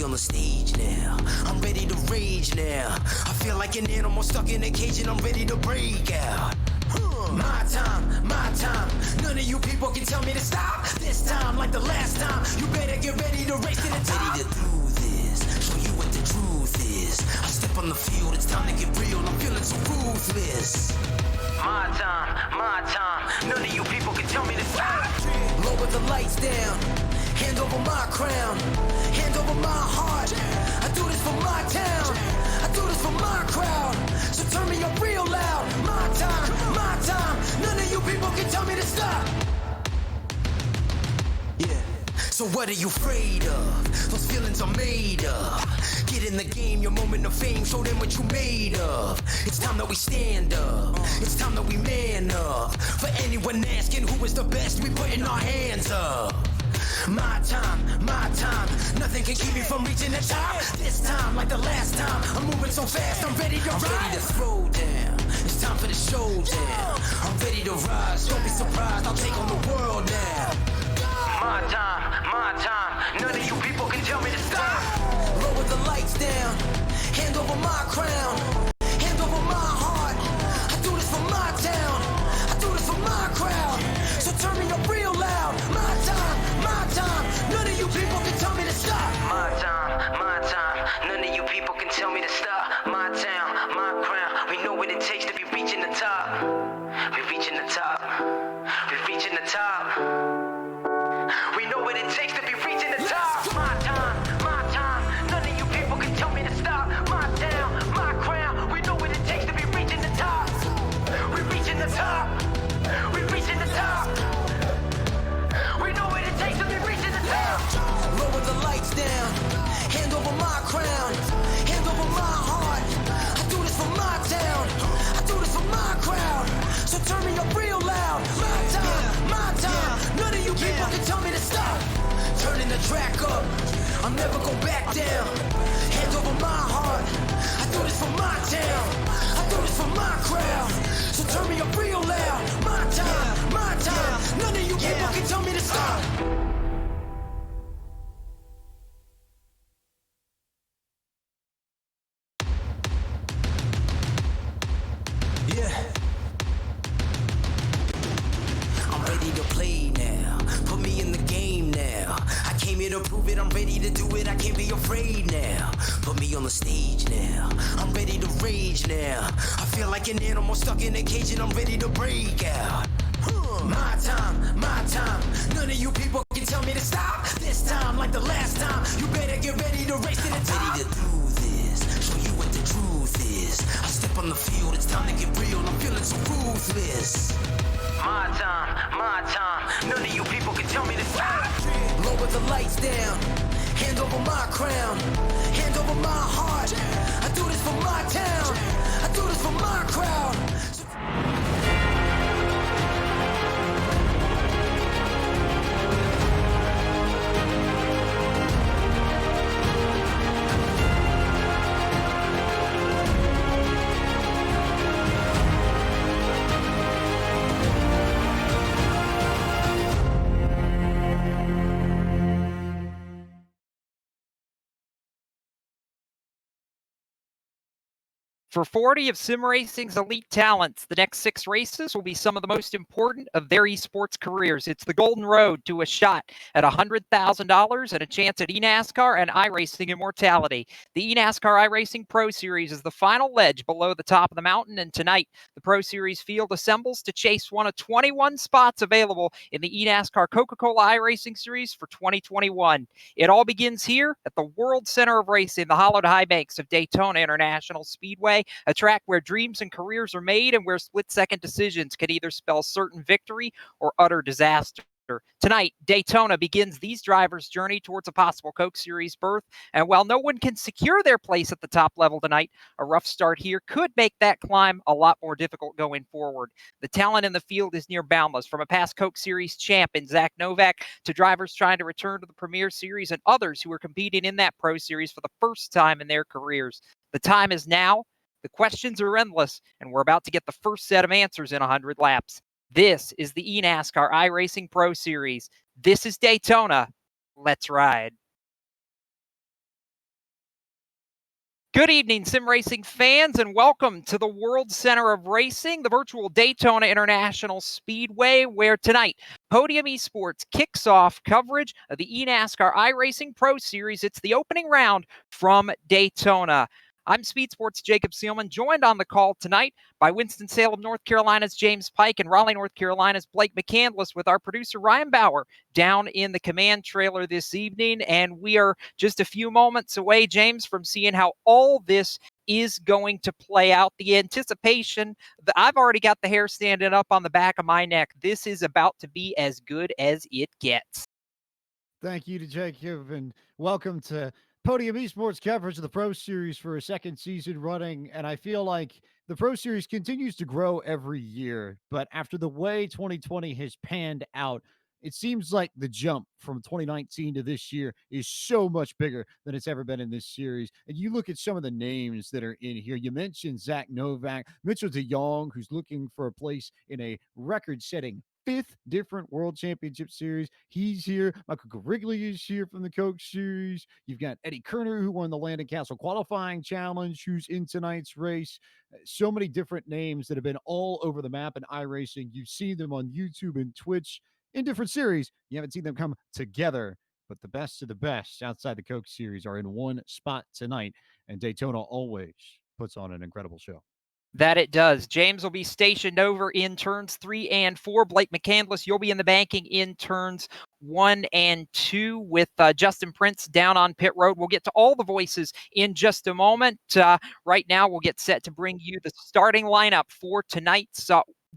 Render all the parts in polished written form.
on the stage now. I'm ready to rage now. I feel like an animal stuck in a cage and I'm ready to break out. My time. None of you people can tell me to stop. This time, like the last time, you better get ready to race to the top. I'm ready to do this, show you what the truth is. I step on the field, it's time to get real. I'm feeling so ruthless. My time. None of you people can tell me to stop. Lower the lights down. Hand over my crown. Hand over my heart. I do this for my town. I do this for my crowd. So turn me up real loud. My time. None of you people can tell me to stop. Yeah. So what are you afraid of? Those feelings are made up. Get in the game, your moment of fame, show them what you made of. It's time that we stand up. It's time that we man up. For anyone asking who is the best, we putting our hands up. My time. Nothing can keep me from reaching the top. This time, like the last time, I'm moving so fast, I'm ready to rise. I'm ready to throw down. It's time for the showdown. I'm ready to rise. Don't be surprised, I'll take on the world now. My time. None of you people can tell me to stop. Lower the lights down. Hand over my crown. Hand over my heart. I do this for my town. I do this for my crowd. So turn me up real loud. My time. None of you people can tell me to stop. My time. None of you people can tell me to stop. My town, my crown. We know what it takes to be reaching the top. We're reaching the top. We're reaching the top. We know what it takes to be reaching the top. My time. None of you people can tell me to stop. My town, my crown. We know what it takes to be reaching the top. We're reaching the top. We're reaching the top. We know what it takes to be reaching the top. Lower the lights down. Hand over my crown. Hand over my heart. I do this for my town. I do this for my crowd. So turn me up real loud. My time. None of you people can tell me to stop. Turning the track up. I'll never go back down. Hand over my heart. I do this for my town. I do this for my crowd. So turn me up real loud. My time. None of you people can tell me to stop. Yeah. I'm ready to play now. Put me in the game now. I came here to prove it. I'm ready to do it. I can't be afraid now. Put me on the stage now. I'm ready to rage now. I feel like an animal stuck in a cage and I'm ready to break out. My time. None of you people can tell me to stop. This time, like the last time, you better get ready to race to the top. I'm ready to do this. Show you what the truth is. I step on the field. It's time to get real. I'm feeling so ruthless. My time. None of you people can tell me to stop. Lower the lights down. Hand over my crown. Hand over my heart. I do this for my town. I do this for my crowd. For 40 of sim racing's elite talents, the next 6 races will be some of the most important of their esports careers. It's the golden road to a shot at $100,000 and a chance at eNASCAR and iRacing immortality. The eNASCAR iRacing Pro Series is the final ledge below the top of the mountain, and tonight the Pro Series field assembles to chase one of 21 spots available in the eNASCAR Coca-Cola iRacing Series for 2021. It all begins here at the World Center of Racing, the hallowed high banks of Daytona International Speedway, a track where dreams and careers are made and where split-second decisions can either spell certain victory or utter disaster. Tonight, Daytona begins these drivers' journey towards a possible Coke Series berth, and while no one can secure their place at the top level tonight, a rough start here could make that climb a lot more difficult going forward. The talent in the field is near boundless, from a past Coke Series champ in Zach Novak to drivers trying to return to the Premier Series and others who are competing in that Pro Series for the first time in their careers. The time is now. The questions are endless, and we're about to get the first set of answers in 100 laps. This is the eNASCAR iRacing Pro Series. This is Daytona. Let's ride. Good evening, sim racing fans, and welcome to the World Center of Racing, the virtual Daytona International Speedway, where tonight Podium Esports kicks off coverage of the eNASCAR iRacing Pro Series. It's the opening round from Daytona. I'm Speed Sports' Jacob Seelman, joined on the call tonight by Winston-Salem, North Carolina's James Pike, and Raleigh, North Carolina's Blake McCandless, with our producer Ryan Bauer down in the command trailer this evening. And we are just a few moments away, James, from seeing how all this is going to play out. The anticipation, I've already got the hair standing up on the back of my neck. This is about to be as good as it gets. Thank you to Jacob, and welcome to Podium Esports coverage of the Pro Series for a second season running. And I feel like the Pro Series continues to grow every year, but after the way 2020 has panned out, it seems like the jump from 2019 to this year is so much bigger than it's ever been in this series. And you look at some of the names that are in here. You mentioned Zach Novak, Mitchell DeYoung, who's looking for a place in a record-setting fifth different world championship series. He's here. Michael Garigley is here from the Coke series. You've got Eddie Kerner, who won the Landon Castle qualifying challenge, who's in tonight's race. So many different names that have been all over the map in iRacing. You've seen them on YouTube and Twitch in different series. You haven't seen them come together, but the best of the best outside the Coke series are in one spot tonight, and Daytona always puts on an incredible show. That it does. James will be stationed over in turns 3 and 4. Blake McCandless, you'll be in the banking in turns 1 and 2 with Justin Prince down on pit road. We'll get to all the voices in just a moment. Right now, we'll get set to bring you the starting lineup for tonight's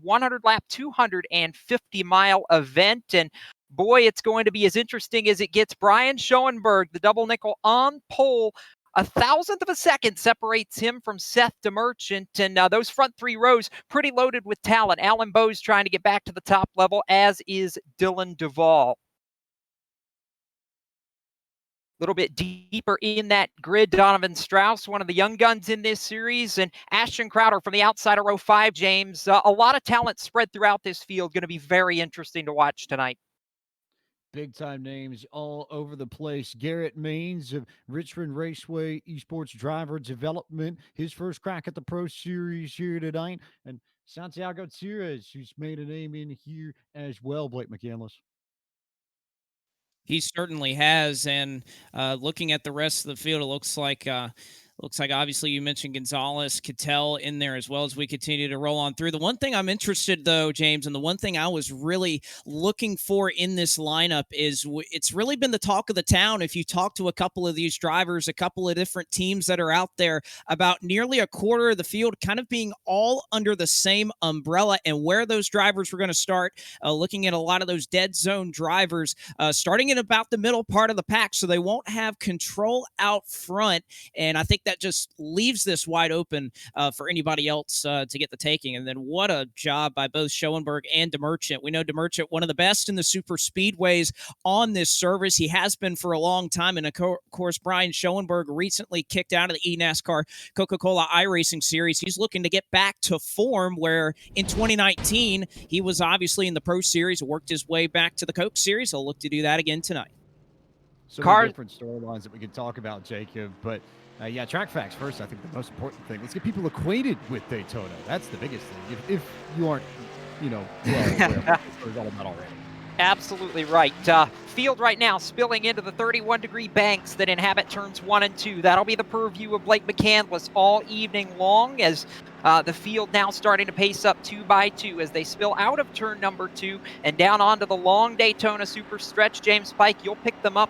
100-lap, 250-mile event. And boy, it's going to be as interesting as it gets. Brian Schoenberg, the double nickel on pole. 1,000th of a second separates him from Seth DeMerchant, and those front three rows pretty loaded with talent. Alan Bowes trying to get back to the top level, as is Dylan Duvall. A little bit deeper in that grid, Donovan Strauss, one of the young guns in this series, and Ashton Crowder from the outside of row 5, James. A lot of talent spread throughout this field. Going to be very interesting to watch tonight. Big time names all over the place. Garrett Maines of Richmond Raceway Esports Driver Development, his first crack at the Pro Series here tonight. And Santiago Tires, who's made a name in here as well, Blake McCandless. He certainly has, and looking at the rest of the field, it looks like obviously you mentioned Gonzalez, Cattell in there as well as we continue to roll on through. The one thing I'm interested, though, James, and the one thing I was really looking for in this lineup is it's really been the talk of the town. If you talk to a couple of these drivers, a couple of different teams that are out there, about nearly a quarter of the field kind of being all under the same umbrella, and where those drivers were going to start, looking at a lot of those dead zone drivers starting in about the middle part of the pack, so they won't have control out front. And I think that just leaves this wide open for anybody else to get the taking. And then what a job by both Schoenberg and DeMerchant. We know DeMerchant, one of the best in the super speedways on this service. He has been for a long time. And of course, Brian Schoenberg recently kicked out of the eNASCAR Coca-Cola iRacing series. He's looking to get back to form, where in 2019, he was obviously in the Pro Series, worked his way back to the Coke Series. He'll look to do that again tonight. So many different storylines that we could talk about, Jacob, but yeah, track facts first. I think the most important thing. Let's get people acquainted with Daytona. That's the biggest thing. If you aren't, well aware of all about already. Absolutely right. Field right now spilling into the 31-degree banks that inhabit turns 1 and 2. That'll be the purview of Blake McCandless all evening long, as the field now starting to pace up 2 by 2 as they spill out of turn number 2 and down onto the long Daytona super stretch. James Pike, you'll pick them up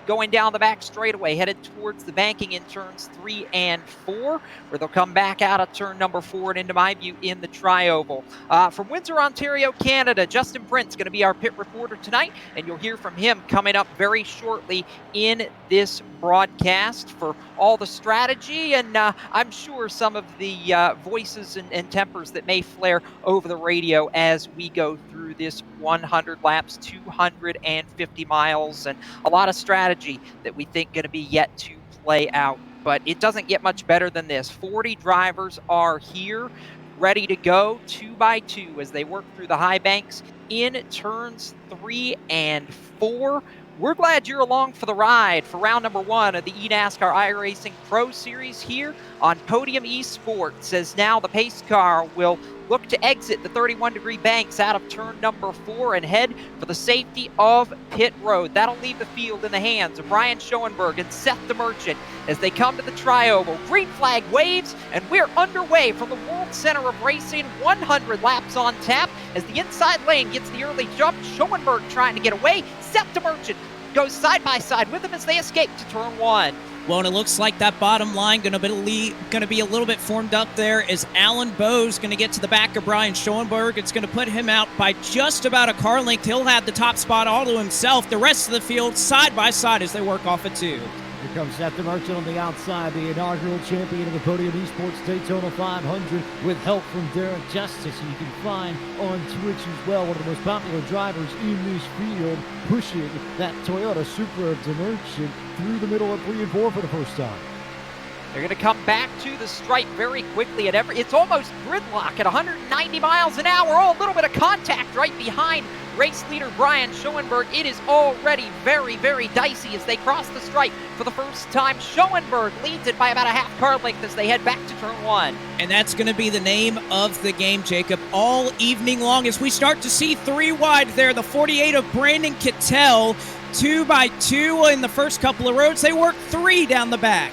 going down the back straightaway, headed towards the banking in turns 3 and 4, where they'll come back out of turn number 4 and into my view in the tri-oval. From Windsor, Ontario, Canada, Justin Prince going to be our pit reporter tonight, and you'll hear from him coming up very shortly in this broadcast for all the strategy and I'm sure some of the voices and tempers that may flare over the radio as we go through this 100 laps, 250 miles, and a lot of strategy that we think going to be yet to play out. But it doesn't get much better than this. 40 drivers are here, ready to go 2 by 2 as they work through the high banks in turns 3 and 4. We're glad you're along for the ride for round number 1 of the eNASCAR iRacing Pro Series here on Podium Esports, as now the pace car will look to exit the 31-degree banks out of turn number 4 and head for the safety of pit road. That'll leave the field in the hands of Brian Schoenberg and Seth DeMerchant as they come to the tri-oval. Green flag waves, and we're underway from the World Center of Racing. 100 laps on tap as the inside lane gets the early jump. Schoenberg trying to get away. Seth DeMerchant goes side by side with him as they escape to turn 1. Well, and it looks like that bottom line going to be a little bit formed up there as Alan Bowes going to get to the back of Brian Schoenberg. It's going to put him out by just about a car length. He'll have the top spot all to himself. The rest of the field side by side as they work off a 2. Here comes Seth DeMerchant on the outside, the inaugural champion of the Podium Esports Daytona 500, with help from Derek Justice, who you can find on Twitch as well, one of the most popular drivers in this field, pushing that Toyota Supra of DeMerchant through the middle of 3 and 4 for the first time. They're going to come back to the stripe very quickly. It's almost gridlock at 190 miles an hour. Oh, a little bit of contact right behind race leader Brian Schoenberg. It is already very, very dicey as they cross the stripe for the first time. Schoenberg leads it by about a half car length as they head back to turn 1. And that's going to be the name of the game, Jacob, all evening long as we start to see 3 wide there. The 48 of Brandon Kittel, 2 by 2 in the first couple of roads. They work 3 down the back.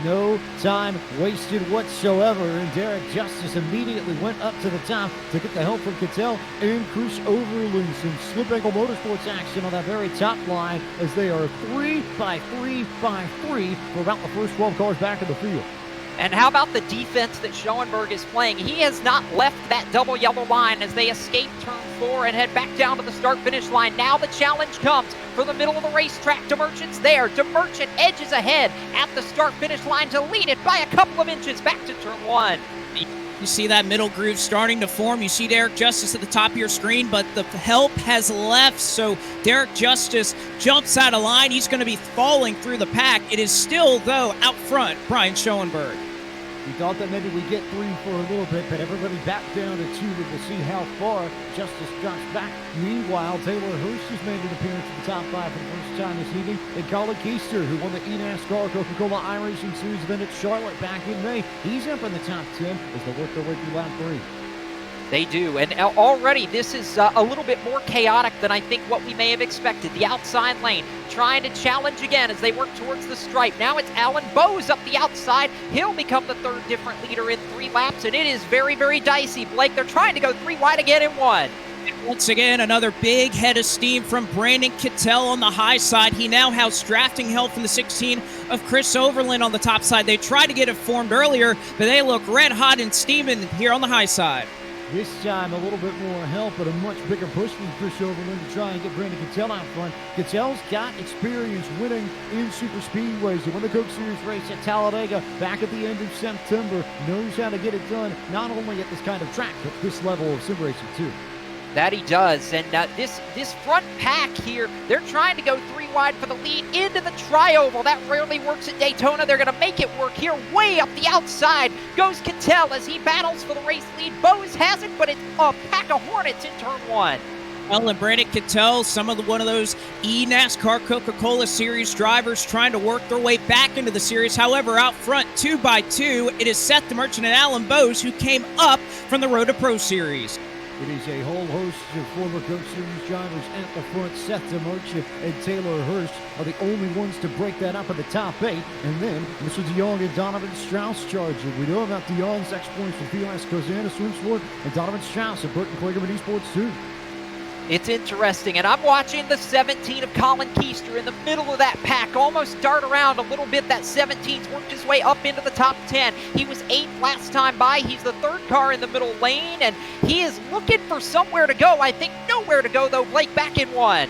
No time wasted whatsoever, and Derek Justice immediately went up to the top to get the help from Kittel and Chris Overland. Some slip ankle motorsports action on that very top line as they are 3 by 3 by 3 for about the first 12 cars back in the field. And how about the defense that Schoenberg is playing? He has not left that double yellow line as they escape turn 4 and head back down to the start-finish line. Now the challenge comes for the middle of the racetrack. DeMerchant's there. DeMerchant edges ahead at the start-finish line to lead it by a couple of inches back to turn 1. You see that middle groove starting to form. You see Derek Justice at the top of your screen, but the help has left, so Derek Justice jumps out of line. He's going to be falling through the pack. It is still, though, out front, Brian Schoenberg. We thought that maybe we'd get 3 for a little bit, but everybody back down to 2, and we'll see how far Justice drops back. Meanwhile, Taylor Hurst has made an appearance in the top 5 for the first time this evening, and Colin Keister, who won the eNASCAR Coca-Cola iRacing Series event at Charlotte back in May, he's up in the top 10 as they work their way through lap 3. They do, and already this is a little bit more chaotic than I think what we may have expected. The outside lane trying to challenge again as they work towards the stripe. Now it's Alan Bowes up the outside. He'll become the 3rd different leader in 3 laps, and it is very, very dicey. Blake, they're trying to go 3 wide again in 1. Once again, another big head of steam from Brandon Kittel on the high side. He now has drafting help from the 16 of Chris Overland on the top side. They tried to get it formed earlier, but they look red hot and steaming here on the high side. This time a little bit more help, but a much bigger push from Chris Overland to try and get Brandon Kittel out front. Kittel's got experience winning in super speedways. He won the Coke Series race at Talladega back at the end of September. Knows how to get it done, not only at this kind of track, but this level of sim racing too. That he does, and this front pack here, they're trying to go 3 wide for the lead into the tri-oval. That rarely works at Daytona. They're going to make it work here. Way up the outside goes Kittel as he battles for the race lead. Bowes has it, but it's a pack of hornets in turn 1. Well, and Brandon Kittel, one of those eNASCAR Coca-Cola Series drivers trying to work their way back into the series. However, out front, 2 by 2, it is Seth DeMerchant and Alan Bowes who came up from the Road to Pro Series. It is a whole host of former Coke Series drivers at the front. Seth DeMerchant and Taylor Hurst are the only ones to break that up in the top 8. And then Mr. DeYoung and Donovan Strauss charging. We know about DeYoung's exploits for Felix Cozana Swimsport and Donovan Strauss at Burton Kligerman Esports too. It's interesting, and I'm watching the 17 of Colin Keister in the middle of that pack, almost dart around a little bit. That 17's worked his way up into the top 10. He was 8th last time by. He's the 3rd car in the middle lane, and he is looking for somewhere to go. I think nowhere to go, though. Blake back in 1.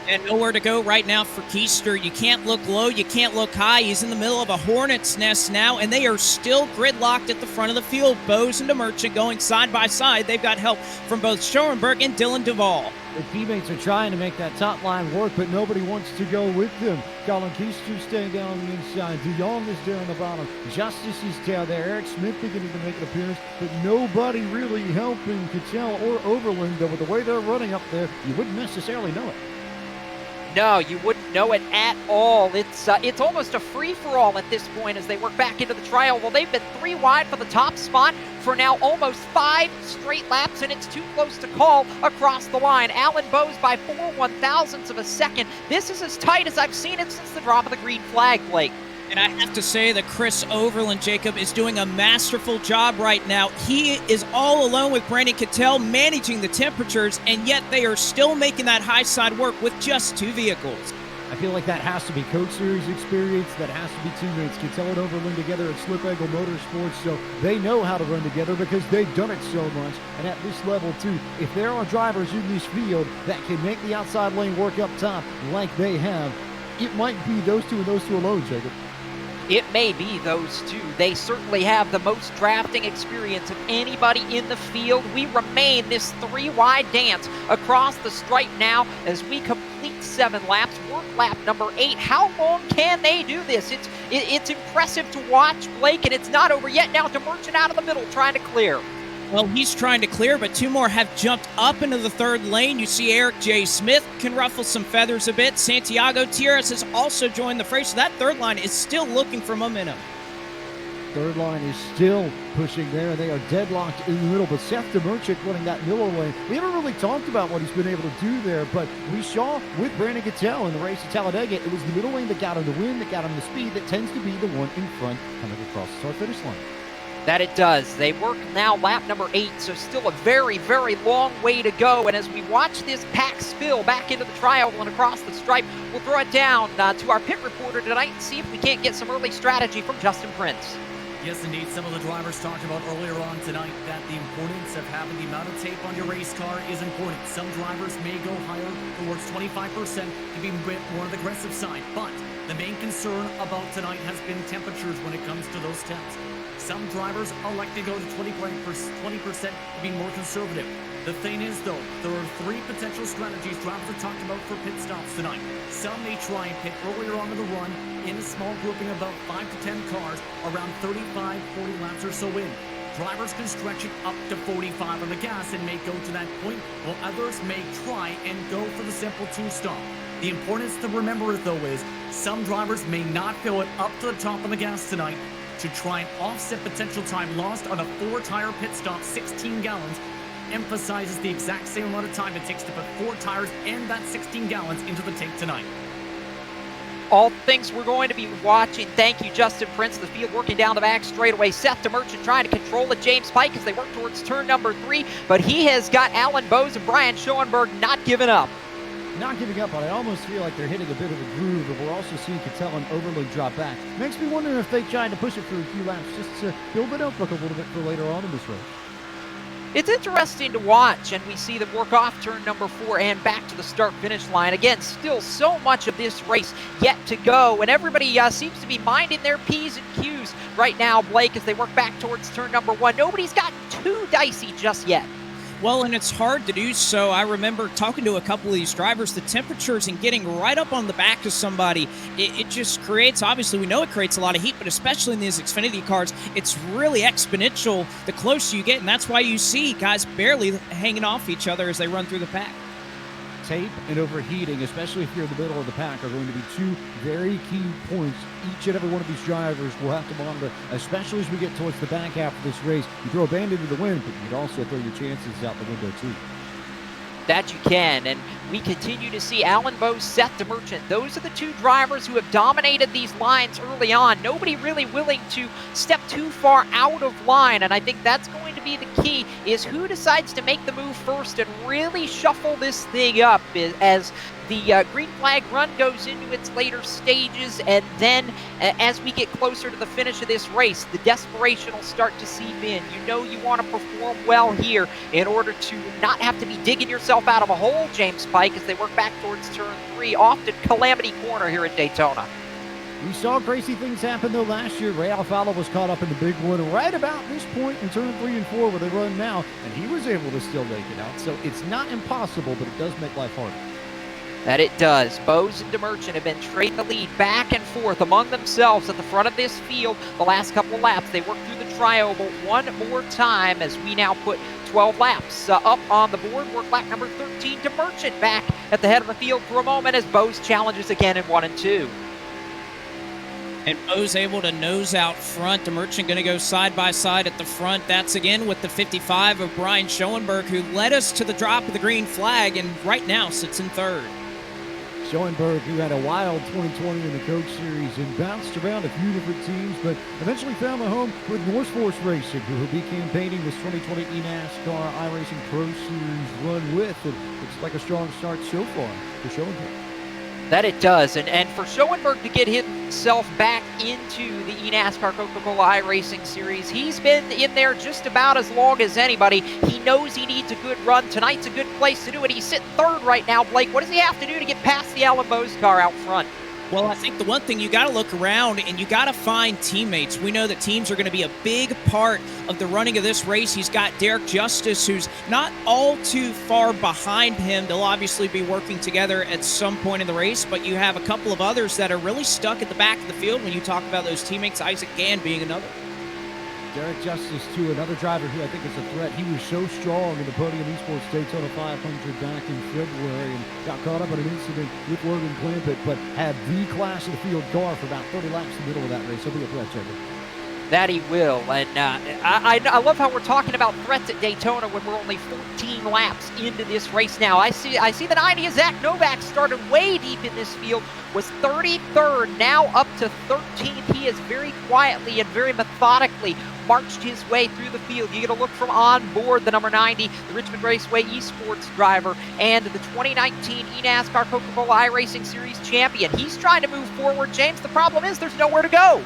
And nowhere to go right now for Keister. You can't look low, you can't look high. He's in the middle of a hornet's nest now, and they are still gridlocked at the front of the field. Bowes and DeMerchant going side by side. They've got help from both Schoenberg and Dylan Duvall. The teammates are trying to make that top line work, but nobody wants to go with them. Colin Keister staying down on the inside. DeYoung is there on the bottom. Justice is down there. Eric Smith beginning to make an appearance, but nobody really helping Kittel or Overland. Though with the way they're running up there, you wouldn't necessarily know it. No, you wouldn't know it at all. It's almost a free-for-all at this point as they work back into the trial. Well, they've been 3 wide for the top spot for now almost 5 straight laps, and it's too close to call across the line. Alan Bowes by 4 1/1000ths of a second. This is as tight as I've seen it since the drop of the green flag, Blake. And I have to say that Chris Overland, Jacob, is doing a masterful job right now. He is all alone with Brandon Cattell managing the temperatures, and yet they are still making that high side work with just 2 vehicles. I feel like that has to be Coach Series experience. That has to be teammates. Cattell and Overland together at Slip Angle Motorsports, so they know how to run together because they've done it so much. And at this level, too, if there are drivers in this field that can make the outside lane work up top like they have, it might be those two and those two alone, Jacob. It may be those two. They certainly have the most drafting experience of anybody in the field. We remain this 3-wide dance across the stripe now as we complete 7 laps. Work lap number 8. How long can they do this? It's impressive to watch, Blake, and it's not over yet. Now to Merchant out of the middle trying to clear. Well, he's trying to clear, but 2 more have jumped up into the 3rd lane. You see Eric J. Smith can ruffle some feathers a bit. Santiago Tierras has also joined the fray, so that 3rd line is still looking for momentum. 3rd line is still pushing there. They are deadlocked in the middle, but Seth DeMerchant running that middle lane. We haven't really talked about what he's been able to do there, but we saw with Brandon Cattell in the race at Talladega, it was the middle lane that got him the win, that got him the speed, that tends to be the one in front coming across the start-finish line. That it does. They work now lap number 8, so still a very, very long way to go. And as we watch this pack spill back into the trial and across the stripe, we'll throw it down to our pit reporter tonight and see if we can't get some early strategy from Justin Prince. Yes, indeed. Some of the drivers talked about earlier on tonight that the importance of having the amount of tape on your race car is important. Some drivers may go higher towards 25% to be a bit more on the aggressive side, but the main concern about tonight has been temperatures when it comes to those temps. Some drivers elect to go to 20% to be more conservative. The thing is, though, there are 3 potential strategies drivers have talked about for pit stops tonight. Some may try and pit earlier on in the run in a small grouping of about 5 to 10 cars around 35, 40 laps or so in. Drivers can stretch it up to 45 on the gas and may go to that point, while others may try and go for the simple 2-stop. The importance to remember, though, is some drivers may not fill it up to the top on the gas tonight to try and offset potential time lost on a 4-tire pit stop. 16 gallons emphasizes the exact same amount of time it takes to put 4 tires and that 16 gallons into the tank tonight. All things we're going to be watching. Thank you, Justin Prince. The field working down the back straightaway. Seth DeMerchant trying to control it. James Pike as they work towards turn number 3, but he has got Alan Bowes and Brian Schoenberg not giving up. Not giving up on it. I almost feel like they're hitting a bit of a groove, but we're also seeing Cattell and Overland drop back. Makes me wonder if they tried to push it for a few laps just to build it up a little bit for later on in this race. It's interesting to watch, and we see them work off turn number 4 and back to the start-finish line. Again, still so much of this race yet to go, and everybody seems to be minding their P's and Q's right now, Blake, as they work back towards turn number 1. Nobody's gotten too dicey just yet. Well, and it's hard to do so. I remember talking to a couple of these drivers, the temperatures and getting right up on the back of somebody, it just creates, obviously we know it creates a lot of heat, but especially in these Xfinity cars, it's really exponential the closer you get, and that's why you see guys barely hanging off each other as they run through the pack. Tape and overheating, especially if you're in the middle of the pack, are going to be 2 very key points each and every one of these drivers will have to monitor, especially as we get towards the back half of this race. You throw a band into the wind, but you can also throw your chances out the window too. That you can, and we continue to see Alan Bowes, Seth DeMerchant. Those are the 2 drivers who have dominated these lines early on. Nobody really willing to step too far out of line, and I think that's going to be the key, is who decides to make the move first and really shuffle this thing up as the green flag run goes into its later stages, and then as we get closer to the finish of this race, the desperation will start to seep in. You know you want to perform well here in order to not have to be digging yourself out of a hole, James Pike, as they work back towards turn 3, often calamity corner here at Daytona. We saw crazy things happen, though, last year. Ray Alfalo was caught up in the big one right about this point in turn 3 and 4 where they run now, and he was able to still make it out. So it's not impossible, but it does make life harder. That it does. Bowes and DeMerchant have been trading the lead back and forth among themselves at the front of this field the last couple of laps. They work through the trioval one more time as we now put 12 laps. Up on the board, work lap number 13 to Merchant, back at the head of the field for a moment as Bose challenges again in 1 and 2. And Bo's able to nose out front. The Merchant going to go side by side at the front. That's again with the 55 of Brian Schoenberg, who led us to the drop of the green flag and right now sits in third. Schoenberg, who had a wild 2020 in the Coach Series and bounced around a few different teams, but eventually found a home with North Force Racing, who will be campaigning this 2020 eNASCAR iRacing Pro Series run with. It looks like a strong start so far for Schoenberg. That it does, and for Schoenberg to get himself back into the eNASCAR Coca-Cola iRacing Series, he's been in there just about as long as anybody. He knows he needs a good run. Tonight's a good place to do it. He's sitting third right now. Blake, what does he have to do to get past the Alan Bose car out front? Well, I think the one thing you got to look around and you got to find teammates. We know that teams are going to be a big part of the running of this race. He's got Derek Justice, who's not all too far behind him. They'll obviously be working together at some point in the race, but you have a couple of others that are really stuck at the back of the field when you talk about those teammates, Isaac Gann being another. Derek Justice, too, another driver who I think is a threat. He was so strong in the Podium Esports Daytona 500 back in February and got caught up in an incident with Logan Clampett, but had the class of the field car for about 30 laps in the middle of that race. He'll be a threat, Jacob. That he will, and I love how we're talking about threats at Daytona when we're only 14 laps into this race now. I see the 90 of Zach Novak started way deep in this field, was 33rd, now up to 13th. He has very quietly and very methodically marched his way through the field. You get a look from on board the number 90, the Richmond Raceway Esports driver, and the 2019 eNASCAR Coca-Cola iRacing Series champion. He's trying to move forward, James. The problem is there's nowhere to go.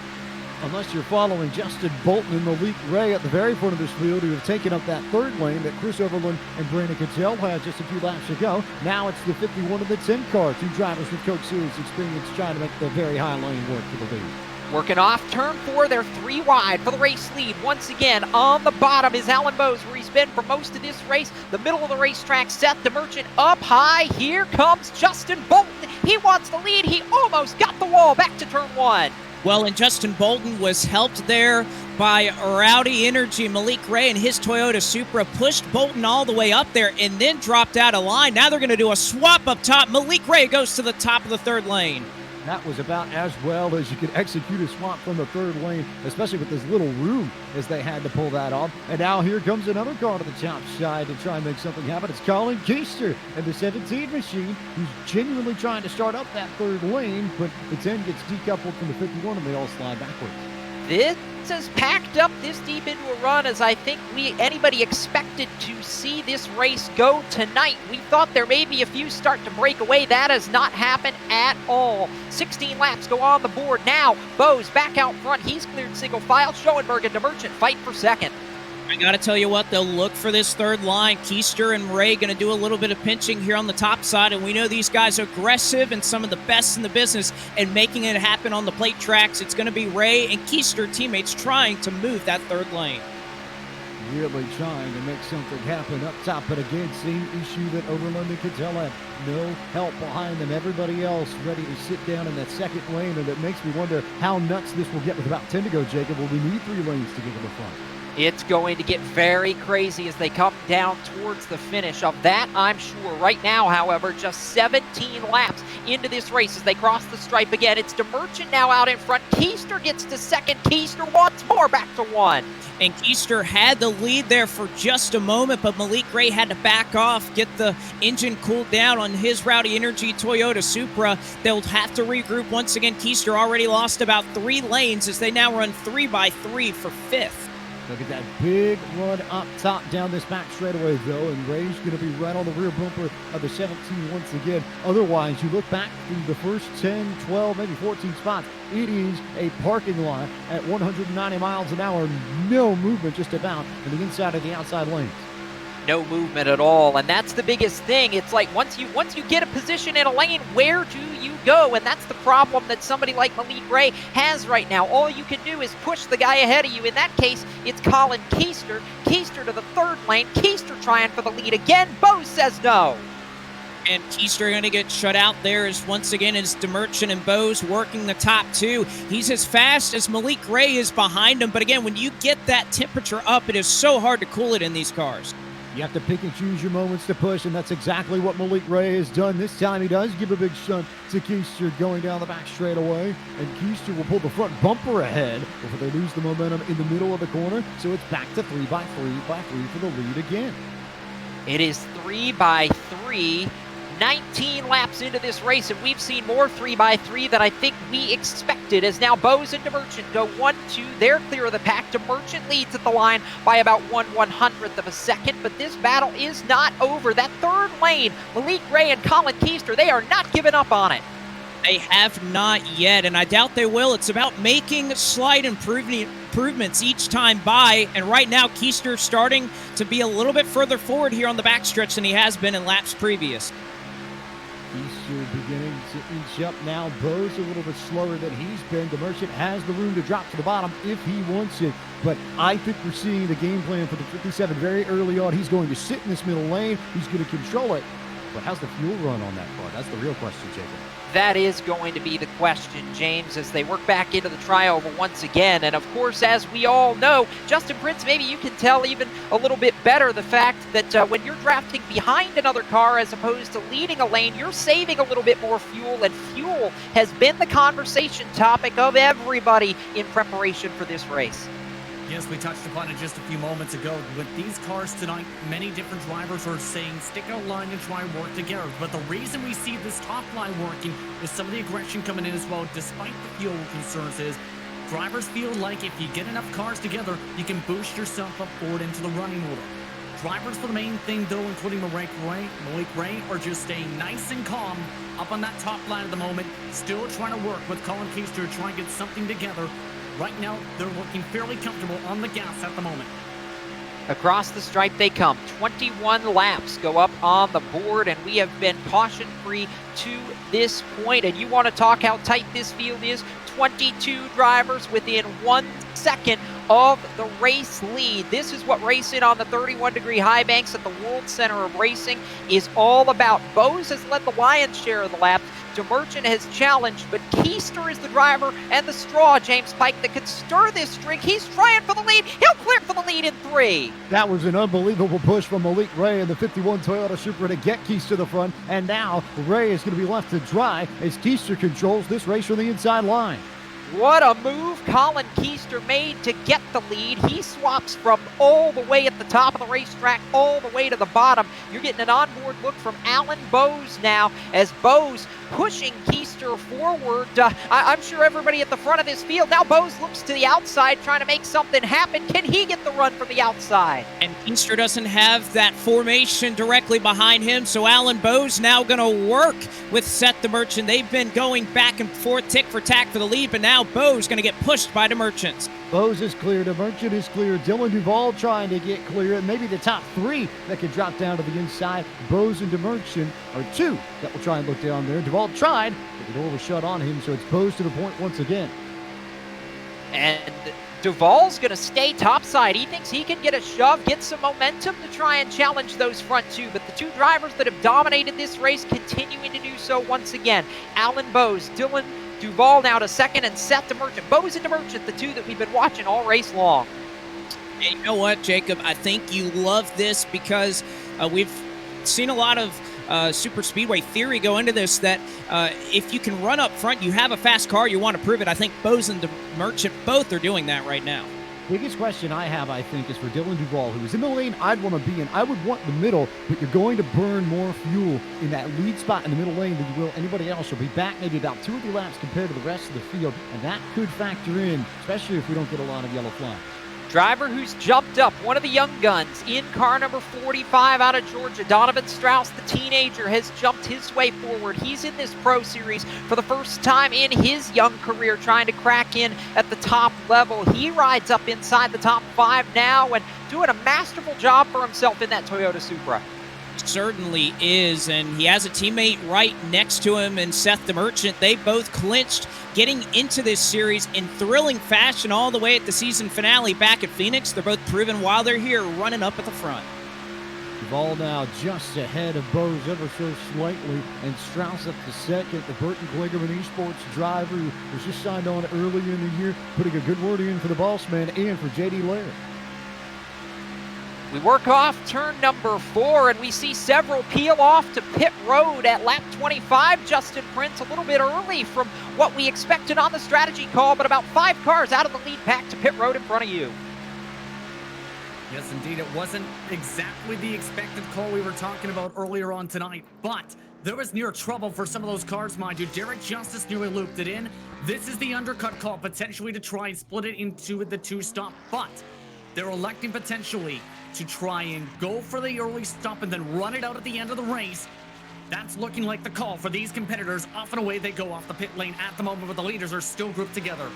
Unless you're following Justin Bolton and Malik Ray at the very front of this field, who have taken up that third lane that Chris Overland and Brandon Cattell had just a few laps ago. Now it's the 51 and the 10 car, two drivers with Coach Series experience trying to make the very high lane work for the lead. Working off turn 4, they're 3 wide for the race lead. Once again, on the bottom is Alan Bose, where he's been for most of this race. The middle of the racetrack set, the Merchant up high. Here comes Justin Bolton. He wants the lead. He almost got the wall. Back to turn 1. Well, and Justin Bolton was helped there by Rowdy Energy. Malik Ray and his Toyota Supra pushed Bolton all the way up there and then dropped out of line. Now they're going to do a swap up top. Malik Ray goes to the top of the third lane. That was about as well as you could execute a swap from the third lane, especially with this little room as they had to pull that off. And now here comes another car to the top side to try and make something happen. It's Colin Keister and the 17 machine, who's genuinely trying to start up that third lane, but the 10 gets decoupled from the 51 and they all slide backwards. This has packed up this deep into a run as I think anybody expected to see this race go tonight. We thought there may be a few start to break away. That has not happened at all. 16 laps go on the board. Now Bose back out front. He's cleared single file. Schoenberg and DeMerchant fight for second. I got to tell you what, they'll look for this third line. Keister and Ray going to do a little bit of pinching here on the top side, and we know these guys are aggressive and some of the best in the business and making it happen on the plate tracks. It's going to be Ray and Keister teammates trying to move that third lane. Really trying to make something happen up top, but again, same issue that Overland and Cattell had. No help behind them. Everybody else ready to sit down in that second lane, and it makes me wonder how nuts this will get with about 10 to go, Jacob. Will we need 3 lanes to get to the front? It's going to get very crazy as they come down towards the finish of that, I'm sure. Right now, however, just 17 laps into this race as they cross the stripe again. It's DeMerchant now out in front. Keister gets to second. Keister once more back to 1. And Keister had the lead there for just a moment, but Malik Ray had to back off, get the engine cooled down on his Rowdy Energy Toyota Supra. They'll have to regroup once again. Keister already lost about 3 lanes as they now run 3x3 for 5th. Look at that big run up top down this back straightaway, though, and Ray's going to be right on the rear bumper of the 17 once again. Otherwise, you look back through the first 10, 12, maybe 14 spots, it is a parking lot at 190 miles an hour. No movement just about in the inside of the outside lanes. No movement at all, and that's the biggest thing. It's like once you get a position in a lane, where do you go? And that's the problem that somebody like Malik Ray has right now. All you can do is push the guy ahead of you. In that case, it's Colin Keister. Keister to the third lane. Keister trying for the lead again. Bose says no. And Keister going to get shut out there as once again as DeMerchant and Bose working the top 2. He's as fast as Malik Ray is behind him. But again, when you get that temperature up, it is so hard to cool it in these cars. You have to pick and choose your moments to push, and that's exactly what Malik Ray has done. This time he does give a big shunt to Keister going down the back straightaway, and Keister will pull the front bumper ahead before they lose the momentum in the middle of the corner. So it's back to 3x3 for the lead again. It is 3x3. 19 laps into this race, and we've seen more 3x3 than I think we expected, as now Bose and DeMerchant go 1-2. They're clear of the pack. DeMerchant leads at the line by about 1/100th of a second, but this battle is not over. That third lane, Malik Ray and Colin Keister, they are not giving up on it. They have not yet, and I doubt they will. It's about making slight improvements each time by, and right now Keister starting to be a little bit further forward here on the backstretch than he has been in laps previous. Keister beginning to inch up now. Bose a little bit slower than he's been. DeMerchant has the room to drop to the bottom if he wants it. But I think we're seeing the game plan for the 57 very early on. He's going to sit in this middle lane. He's going to control it. But how's the fuel run on that car? That's the real question, Jacob. That is going to be the question, James, as they work back into the trioval once again. And of course, as we all know, Justin Prince, maybe you can tell even a little bit better the fact that when you're drafting behind another car as opposed to leading a lane, you're saving a little bit more fuel, and fuel has been the conversation topic of everybody in preparation for this race. Yes, we touched upon it just a few moments ago. With these cars tonight, many different drivers are saying stick out line and try and work together. But the reason we see this top line working is some of the aggression coming in as well, despite the fuel concerns, is drivers feel like if you get enough cars together, you can boost yourself up forward into the running order. Drivers for the main thing, though, including Malik Ray, are just staying nice and calm up on that top line at the moment, still trying to work with Colin Keister to try and get something together. Right now, they're looking fairly comfortable on the gas at the moment. Across the stripe they come. 21 laps go up on the board, and we have been caution-free to this point. And you want to talk how tight this field is? 22 drivers within 1 second of the race lead. This is what racing on the 31-degree high banks at the World Center of Racing is all about. Bose has led the lion's share of the laps. DeMerchant has challenged, but Keister is the driver and the straw, James Pike, that could stir this streak. He's trying for the lead. He'll clear for the lead in 3. That was an unbelievable push from Malik Ray in the 51 Toyota Supra to get Keister to the front. And now Ray is going to be left to dry as Keister controls this race from the inside line. What a move Colin Keister made to get the lead. He swaps from all the way at the top of the racetrack all the way to the bottom. You're getting an onboard look from Alan Bose now as Bose pushing Keister forward. I'm sure everybody at the front of this field, now Bose looks to the outside trying to make something happen. Can he get the run from the outside? And Keister doesn't have that formation directly behind him, so Alan Bose now going to work with Seth DeMerchant. They've been going back and forth, tick for tack for the lead, but now Bose going to get pushed by DeMerchant. Bose is clear, DeMerchant is clear, Dylan Duval trying to get clear, and maybe the top 3 that could drop down to the inside. Bose and DeMerchant are 2 that will try and look down there. Duval tried, but the door was shut on him, so it's Bose to the point once again. And Duval's going to stay topside. He thinks he can get a shove, get some momentum to try and challenge those front 2. But the 2 drivers that have dominated this race continuing to do so once again. Alan Bose, Dylan Duval now to second, and Seth DeMerchant. Bose and DeMerchant, the 2 that we've been watching all race long. And you know what, Jacob? I think you love this because we've seen a lot of super speedway theory go into this, that if you can run up front, you have a fast car, you want to prove it. I think Bose and DeMerchant both are doing that right now. Biggest question I have, I think, is for Dylan Duval, who is in the lane I'd want to be in. I would want the middle, but you're going to burn more fuel in that lead spot in the middle lane than you will anybody else. You'll be back maybe about 2 or 3 laps compared to the rest of the field, and that could factor in, especially if we don't get a lot of yellow flags. Driver who's jumped up, one of the young guns in car number 45 out of Georgia, Donovan Strauss, the teenager, has jumped his way forward. He's in this Pro Series for the first time in his young career, trying to crack in at the top level. He rides up inside the top 5 now and doing a masterful job for himself in that Toyota Supra. Certainly is, and he has a teammate right next to him, and Seth DeMerchant. They both clinched getting into this series in thrilling fashion all the way at the season finale back at Phoenix. They're both proven while they're here, running up at the front. Duval now just ahead of Bose ever so slightly, and Strauss up to second. The Burton Kligerman Esports driver who was just signed on earlier in the year, putting a good word in for the boss man and for J.D. Laird. We work off turn number 4, and we see several peel off to pit road at lap 25. Justin Prince a little bit early from what we expected on the strategy call, but about 5 cars out of the lead pack to pit road in front of you. Yes, indeed. It wasn't exactly the expected call we were talking about earlier on tonight, but there was near trouble for some of those cars, mind you. Derek Justice nearly looped it in. This is the undercut call, potentially to try and split it into the 2-stop, but they're electing potentially to try and go for the early stop and then run it out at the end of the race. That's looking like the call for these competitors. Off and away they go off the pit lane at the moment, but the leaders are still grouped together.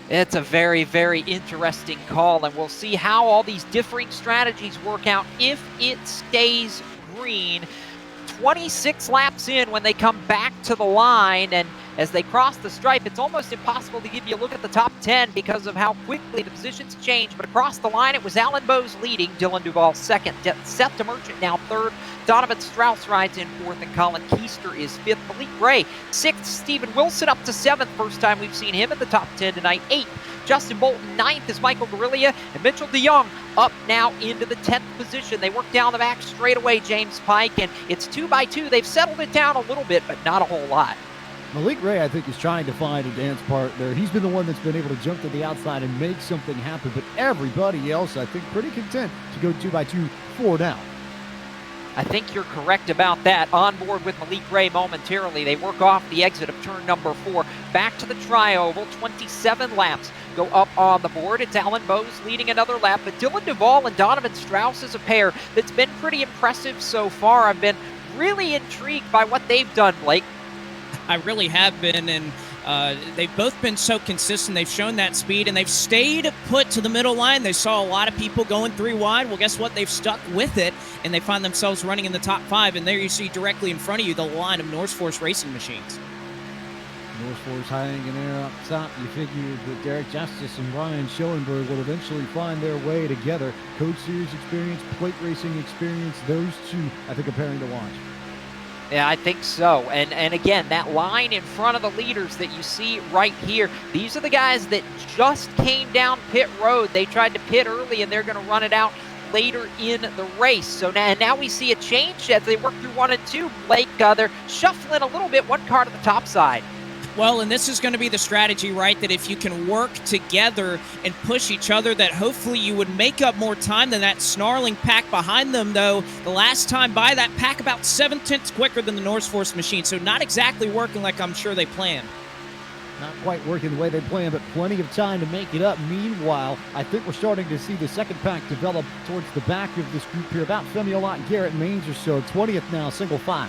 It's a very, very interesting call, and we'll see how all these differing strategies work out if it stays green. 26 laps in when they come back to the line, and as they cross the stripe, it's almost impossible to give you a look at the top 10 because of how quickly the positions change. But across the line, it was Alan Bowes leading, Dylan Duval second, Seth DeMerchant now third, Donovan Strauss rides in fourth, and Colin Keister is fifth. Malik Gray sixth, Stephen Wilson up to seventh, first time we've seen him in the top 10 tonight. Eighth, Justin Bolton. Ninth is Michael Guerrilla, and Mitchell DeYoung up now into the 10th position. They work down the back straight away, James Pike, and it's 2 by 2. They've settled it down a little bit, but not a whole lot. Malik Ray, I think, is trying to find a dance partner. He's been the one that's been able to jump to the outside and make something happen, but everybody else, I think, pretty content to go 2 by 2 4 down. I think you're correct about that. On board with Malik Ray momentarily. They work off the exit of turn number 4. Back to the tri-oval. 27 laps go up on the board. It's Alan Bowes leading another lap, but Dylan Duval and Donovan Strauss is a pair that's been pretty impressive so far. I've been really intrigued by what they've done, Blake. I really have been, and they've both been so consistent. They've shown that speed, and they've stayed put to the middle line. They saw a lot of people going 3 wide. Well, guess what? They've stuck with it, and they find themselves running in the top 5. And there you see directly in front of you the line of North Force racing machines. North Force hanging in there up top. You figure that Derek Justice and Ryan Schoenberg will eventually find their way together. Coach Series experience, plate racing experience, those two, I think, are pairing to watch. Yeah, I think so. And again, that line in front of the leaders that you see right here, these are the guys that just came down pit road. They tried to pit early, and they're going to run it out later in the race. So now we see a change as they work through 1 and 2. Blake, they're shuffling a little bit, 1 car to the top side. Well, and this is going to be the strategy, right, that if you can work together and push each other, that hopefully you would make up more time than that snarling pack behind them, though. The last time by, that pack about 7/10 quicker than the North Force machine, so not exactly working like I'm sure they planned. Not quite working the way they planned, but plenty of time to make it up. Meanwhile, I think we're starting to see the second pack develop towards the back of this group here. About Femiolot and Garrett Maines or so. 20th now, single file.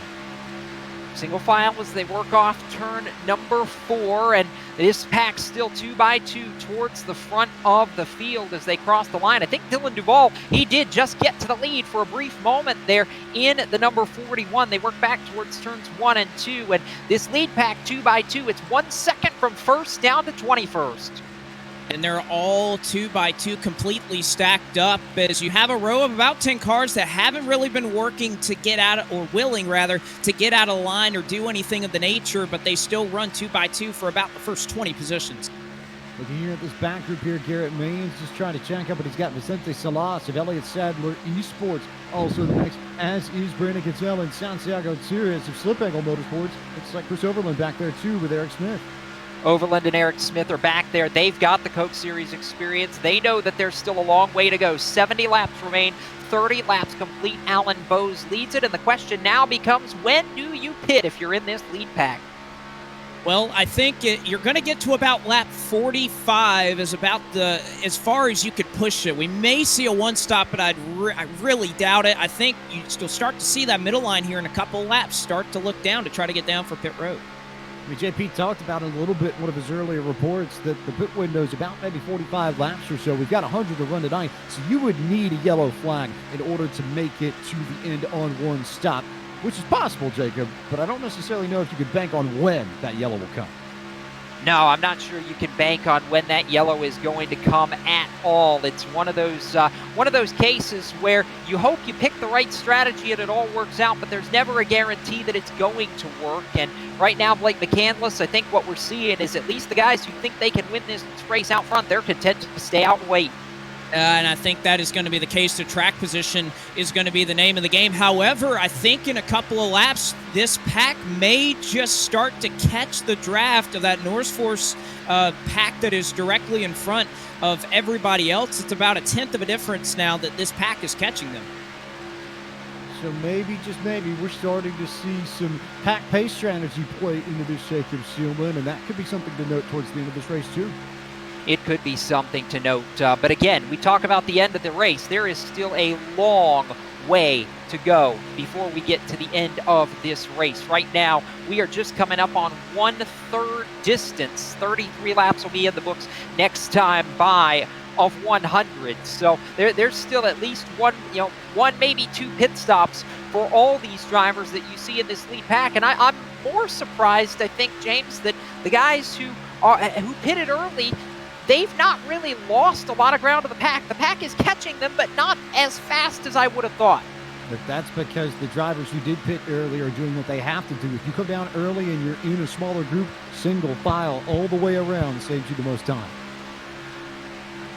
Single file as they work off turn number 4, and this pack still 2 by 2 towards the front of the field as they cross the line. I think Dylan Duval, he did just get to the lead for a brief moment there in the number 41. They work back towards turns 1 and 2, and this lead pack 2 by 2, it's 1 second from first down to 21st. And they're all 2 by 2 completely stacked up as you have a row of about 10 cars that haven't really been working to get out, or willing rather, to get out of line or do anything of the nature, but they still run 2 by 2 for about the first 20 positions. Looking here at this back group here, Garrett Maines just trying to check up, but he's got Vicente Salas of Elliott Sadler Esports also in the mix, as is Brandon Cattell and Santiago Tires of Slip Angle Motorsports. Looks like Chris Overland back there too with Eric Smith. Overland and Eric Smith are back there. They've got the Coke Series experience. They know that there's still a long way to go. 70 laps remain, 30 laps complete. Alan Bowes leads it, and the question now becomes, when do you pit if you're in this lead pack? Well, I think you're going to get to about lap 45 is about as far as you could push it. We may see a one-stop, but I really doubt it. I think you'll start to see that middle line here in a couple laps start to look down to try to get down for pit road. I mean, JP talked about it a little bit in one of his earlier reports that the pit window is about maybe 45 laps or so. We've got 100 to run tonight, so you would need a yellow flag in order to make it to the end on one stop, which is possible, Jacob, but I don't necessarily know if you could bank on when that yellow will come. No, I'm not sure you can bank on when that yellow is going to come at all. It's one of those cases where you hope you pick the right strategy and it all works out, but there's never a guarantee that it's going to work. And right now, Blake McCandless, I think what we're seeing is at least the guys who think they can win this race out front, they're content to stay out and wait. And I think that is going to be the case. The track position is going to be the name of the game. However, I think in a couple of laps, this pack may just start to catch the draft of that North Force pack that is directly in front of everybody else. It's about a tenth of a difference now that this pack is catching them. So maybe, just maybe, we're starting to see some pack pace strategy play into this Jacob Seelman, and that could be something to note towards the end of this race, too. It could be something to note. But again, we talk about the end of the race. There is still a long way to go before we get to the end of this race. Right now, we are just coming up on 1/3 distance. 33 laps will be in the books next time by of 100. So there's still at least one, maybe two pit stops for all these drivers that you see in this lead pack. And I'm more surprised, I think, James, that the guys who pitted early, they've not really lost a lot of ground to the pack. The pack is catching them, but not as fast as I would have thought. But that's because the drivers who did pit early are doing what they have to do. If you come down early and you're in a smaller group, single file all the way around saves you the most time.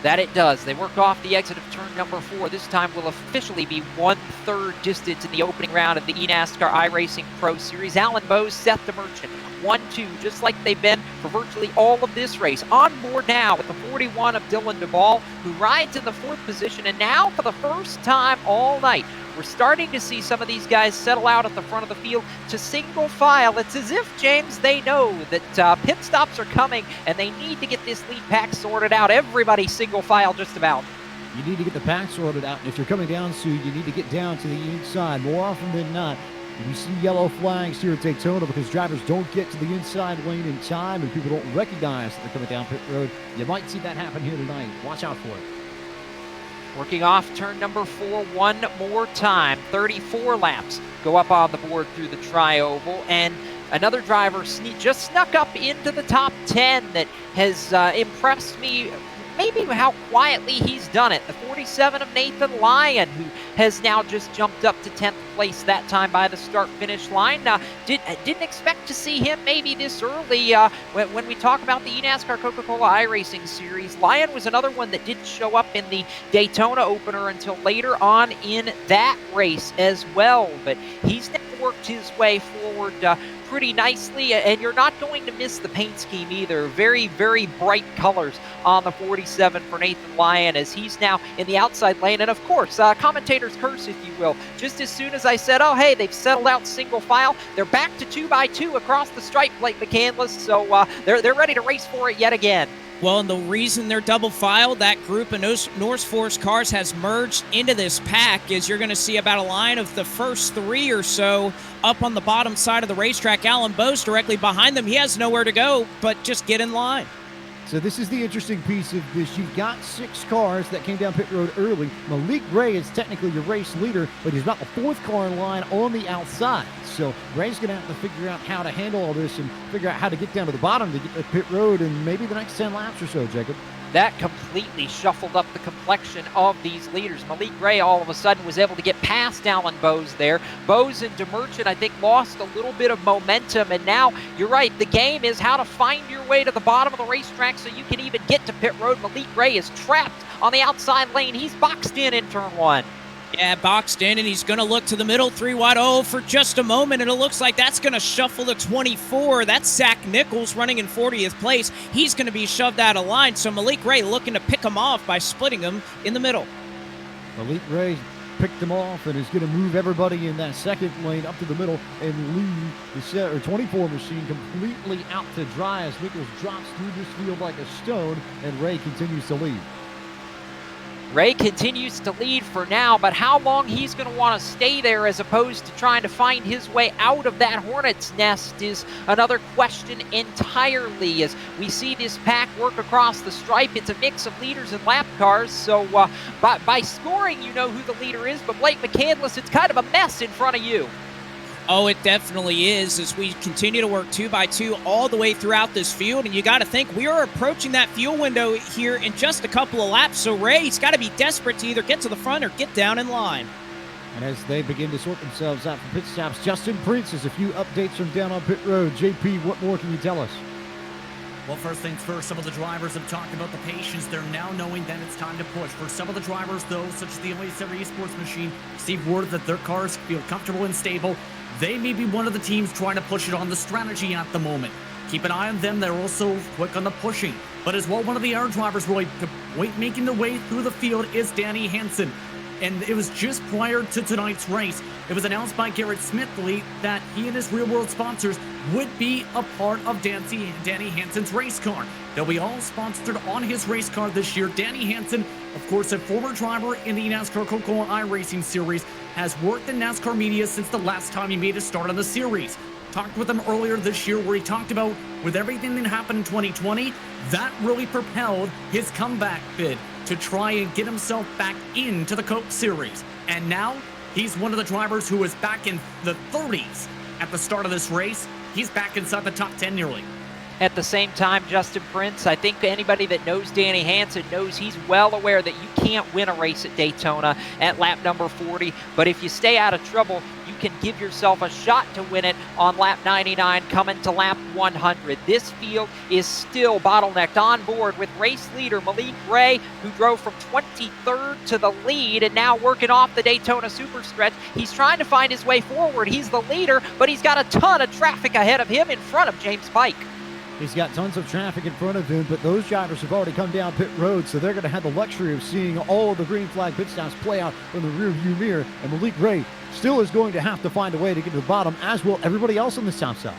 That it does. They work off the exit of turn number 4. This time will officially be 1/3 distance in the opening round of the eNASCAR iRacing Pro Series. Alan Bowes, Seth the Merchant, 1-2, just like they've been for virtually all of this race. On board now with the 41 of Dylan DeBall, who rides in the 4th position, and now for the first time all night, we're starting to see some of these guys settle out at the front of the field to single file. It's as if, James, they know that pit stops are coming and they need to get this lead pack sorted out. Everybody single file just about. You need to get the pack sorted out, and if you're coming down soon, you need to get down to the inside. More often than not, you see yellow flags here at Daytona because drivers don't get to the inside lane in time and people don't recognize that they're coming down pit road. You might see that happen here tonight. Watch out for it. Working off turn number 4 one more time. 34 laps go up on the board through the tri-oval, and another driver just snuck up into the top 10 that has impressed me. Maybe how quietly he's done it. The 47 of Nathan Lyon, who has now just jumped up to 10th place that time by the start-finish line. Didn't expect to see him maybe this early. When we talk about the eNASCAR Coca-Cola iRacing Series, Lyon was another one that didn't show up in the Daytona opener until later on in that race as well. But he's now worked his way forward pretty nicely, and you're not going to miss the paint scheme either. Very, very bright colors on the 47 for Nathan Lyon as he's now in the outside lane. And of course, commentator's curse, if you will. Just as soon as I said, oh, hey, they've settled out single file, they're back to 2x2 across the stripe, Blake McCandless. So they're ready to race for it yet again. Well, and the reason they're double filed, that group of North Force cars has merged into this pack, is you're going to see about a line of the first 3 or so up on the bottom side of the racetrack. Alan Bowes directly behind them. He has nowhere to go but just get in line. So this is the interesting piece of this. You've got 6 cars that came down pit road early. Malik Ray is technically your race leader, but he's not the 4th car in line on the outside. So Ray's going to have to figure out how to handle all this and figure out how to get down to the bottom to get to pit road in maybe the next 10 laps or so, Jacob. That completely shuffled up the complexion of these leaders. Malik Ray all of a sudden was able to get past Alan Bowes there. Bowes and DeMerchant, I think, lost a little bit of momentum, and now, you're right, the game is how to find your way to the bottom of the racetrack so you can even get to pit road. Malik Ray is trapped on the outside lane. He's boxed in turn 1. Yeah, boxed in, and he's going to look to the middle, 3 wide. Oh, for just a moment, and it looks like that's going to shuffle to 24. That's Zach Nichols running in 40th place. He's going to be shoved out of line, so Malik Ray looking to pick him off by splitting him in the middle. Malik Ray picked him off and is going to move everybody in that second lane up to the middle and leave the 24 machine completely out to dry as Nichols drops through this field like a stone, and Ray continues to lead. Ray continues to lead for now, but how long he's going to want to stay there as opposed to trying to find his way out of that hornet's nest is another question entirely. As we see this pack work across the stripe, it's a mix of leaders and lap cars, so by scoring you know who the leader is, but Blake McCandless, it's kind of a mess in front of you. Oh, it definitely is, as we continue to work 2x2 all the way throughout this field. And you got to think we are approaching that fuel window here in just a couple of laps. So Ray's got to be desperate to either get to the front or get down in line. And as they begin to sort themselves out for pit stops, Justin Prince has a few updates from down on pit road. JP, what more can you tell us? Well, first things first, some of the drivers have talked about the patience. They're now knowing that it's time to push. For some of the drivers, though, such as the LA7 Esports machine, receive word that their cars feel comfortable and stable. They may be one of the teams trying to push it on the strategy at the moment. Keep an eye on them. They're also quick on the pushing. But as well, one of the air drivers really making their way through the field is Danny Hansen. And it was just prior to tonight's race. It was announced by Garrett Smithley that he and his real-world sponsors would be a part of Danny Hansen's race car. They'll be all sponsored on his race car this year. Danny Hansen, of course, a former driver in the eNASCAR Coca-Cola iRacing Series, has worked in NASCAR media since the last time he made a start on the series. Talked with him earlier this year where he talked about with everything that happened in 2020, that really propelled his comeback bid to try and get himself back into the Coke Series. And now he's one of the drivers who was back in the 30s at the start of this race. He's back inside the top 10 nearly. At the same time, Justin Prince, I think anybody that knows Danny Hansen knows he's well aware that you can't win a race at Daytona at lap number 40. But if you stay out of trouble, you can give yourself a shot to win it on lap 99 coming to lap 100. This field is still bottlenecked on board with race leader Malik Ray, who drove from 23rd to the lead and now working off the Daytona Superstretch. He's trying to find his way forward. He's the leader, but he's got a ton of traffic ahead of him in front of James Pike. He's got tons of traffic in front of him, but those drivers have already come down pit road, so they're going to have the luxury of seeing all of the green flag pit stops play out from the rear view mirror. And Malik Ray still is going to have to find a way to get to the bottom, as will everybody else on the south side.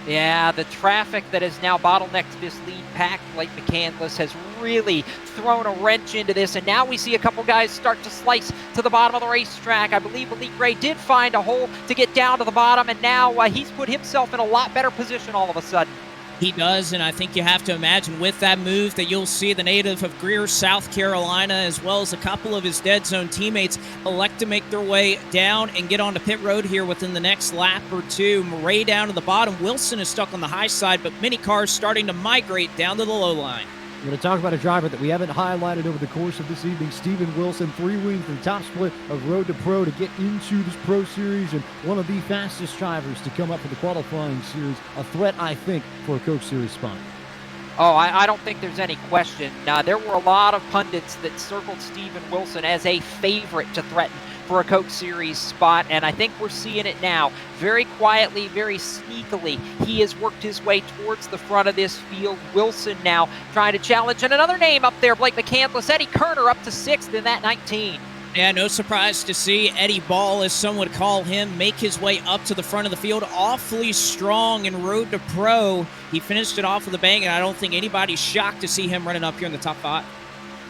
Yeah, the traffic that has now bottlenecked this lead pack, like McCandless, has really thrown a wrench into this. And now we see a couple guys start to slice to the bottom of the racetrack. I believe Malik Ray did find a hole to get down to the bottom, and now he's put himself in a lot better position all of a sudden. He does, and I think you have to imagine with that move that you'll see the native of Greer, South Carolina, as well as a couple of his dead zone teammates elect to make their way down and get onto pit road here within the next lap or two. Murray down to the bottom. Wilson is stuck on the high side, but many cars starting to migrate down to the low line. We're going to talk about a driver that we haven't highlighted over the course of this evening, Steven Wilson, 3 wins in the top split of Road to Pro to get into this Pro Series, and one of the fastest drivers to come up for the qualifying series. A threat, I think, for a Coke Series spot. Oh, I don't think there's any question. There were a lot of pundits that circled Steven Wilson as a favorite to threaten for a Coke Series spot, and I think we're seeing it now. Very quietly, very sneakily, he has worked his way towards the front of this field. Wilson now trying to challenge, and another name up there, Blake McCandless, Eddie Kerner up to 6th in that 19. Yeah, no surprise to see Eddie Ball, as some would call him, make his way up to the front of the field. Awfully strong in Road to Pro. He finished it off with a bang, and I don't think anybody's shocked to see him running up here in the top 5.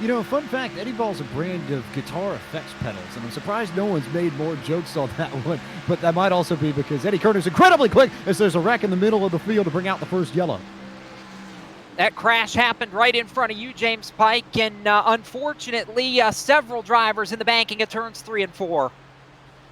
You know, fun fact, Eddie Ball's a brand of guitar effects pedals, and I'm surprised no one's made more jokes on that one, but that might also be because Eddie Kerner's incredibly quick as there's a wreck in the middle of the field to bring out the first yellow. That crash happened right in front of you, James Pike, and unfortunately, several drivers in the banking at turns 3 and 4.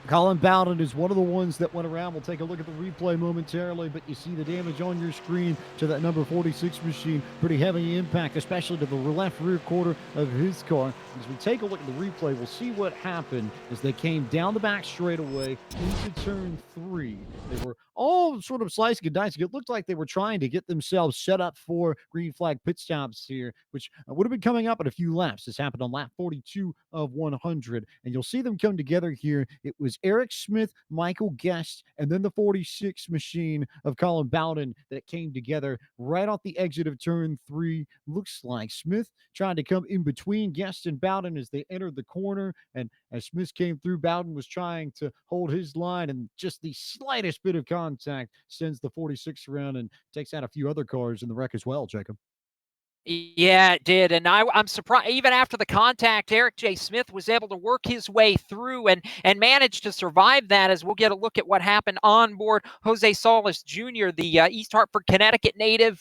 Colin Bowden is one of the ones that went around. We'll take a look at the replay momentarily, but you see the damage on your screen to that number 46 machine. Pretty heavy impact, especially to the left rear quarter of his car. As we take a look at the replay, we'll see what happened as they came down the back straightaway into turn 3. They were all sort of slicing and dicing. It looked like they were trying to get themselves set up for green flag pit stops here, which would have been coming up in a few laps. This happened on lap 42 of 100, and you'll see them come together here. It was Eric Smith, Michael Guest, and then the 46 machine of Colin Bowden that came together right off the exit of turn 3. Looks like Smith trying to come in between Guest and Bowden as they entered the corner, and as Smith came through, Bowden was trying to hold his line, and just the slightest bit of contact sends the 46 around and takes out a few other cars in the wreck as well, Jacob. Yeah, it did. And I'm surprised, even after the contact, Eric J. Smith was able to work his way through and manage to survive that, as we'll get a look at what happened on board. Jose Solis Jr., the East Hartford, Connecticut native,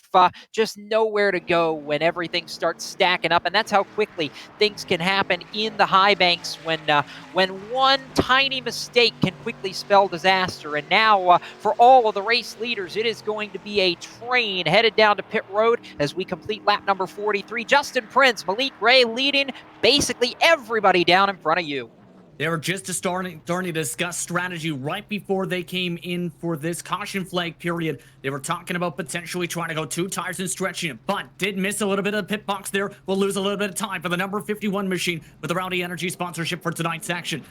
just nowhere to go when everything starts stacking up. And that's how quickly things can happen in the high banks when one tiny mistake can quickly spell disaster. And now for all of the race leaders, it is going to be a train headed down to pit road as we complete lap number 43. Justin Prince, Malik Ray leading basically everybody down in front of you. They were just starting to discuss strategy right before they came in for this caution flag period. They were talking about potentially trying to go 2 tires and stretching it, but did miss a little bit of the pit box there. Will lose a little bit of time for the number 51 machine with the Rowdy Energy sponsorship for tonight's action.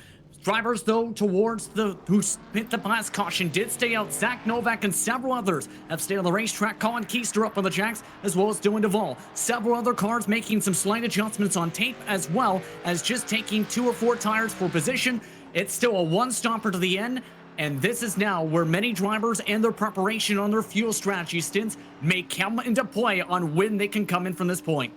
Drivers, though, towards who hit the last caution did stay out. Zach Novak and several others have stayed on the racetrack. Colin Keister up on the jacks, as well as Dylan Duvall. Several other cars making some slight adjustments on tape, as well as just taking 2 or 4 tires for position. It's still a one-stopper to the end, and this is now where many drivers and their preparation on their fuel strategy stints may come into play on when they can come in from this point.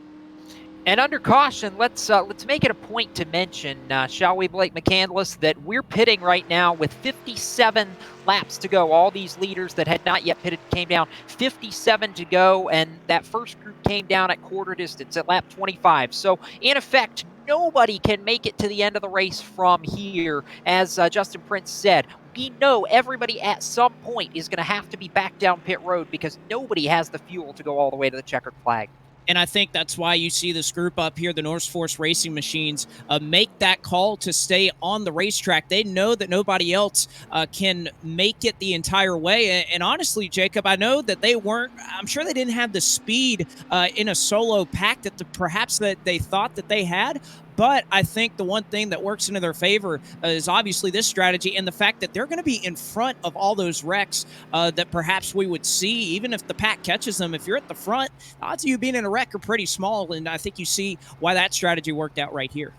And under caution, let's make it a point to mention, shall we, Blake McCandless, that we're pitting right now with 57 laps to go. All these leaders that had not yet pitted came down, 57 to go, and that first group came down at quarter distance at lap 25. So, in effect, nobody can make it to the end of the race from here. As Justin Prince said, we know everybody at some point is going to have to be back down pit road because nobody has the fuel to go all the way to the checkered flag. And I think that's why you see this group up here, the North Force Racing Machines, make that call to stay on the racetrack. They know that nobody else can make it the entire way. And honestly, Jacob, I know that I'm sure they didn't have the speed in a solo pack that perhaps that they thought that they had. But I think the one thing that works into their favor is obviously this strategy and the fact that they're going to be in front of all those wrecks that perhaps we would see, even if the pack catches them. If you're at the front, the odds of you being in a wreck are pretty small, and I think you see why that strategy worked out right here.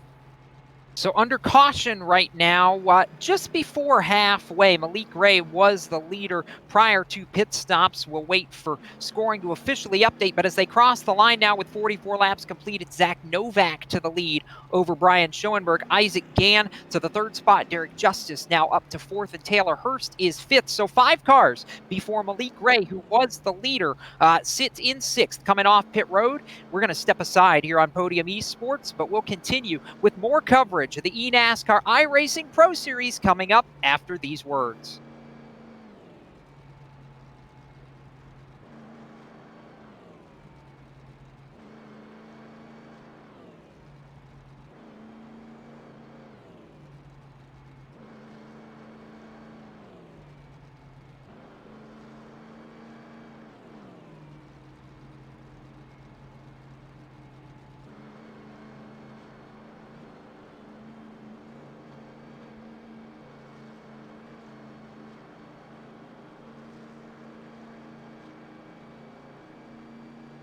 So under caution right now, just before halfway, Malik Ray was the leader prior to pit stops. We'll wait for scoring to officially update, but as they cross the line now with 44 laps completed, Zach Novak to the lead over Brian Schoenberg. Isaac Gann to the 3rd spot. Derek Justice now up to 4th, and Taylor Hurst is 5th. So 5 cars before Malik Ray, who was the leader, sits in 6th, coming off pit road. We're going to step aside here on Podium Esports, but we'll continue with more coverage of the eNASCAR iRacing Pro Series coming up after these words.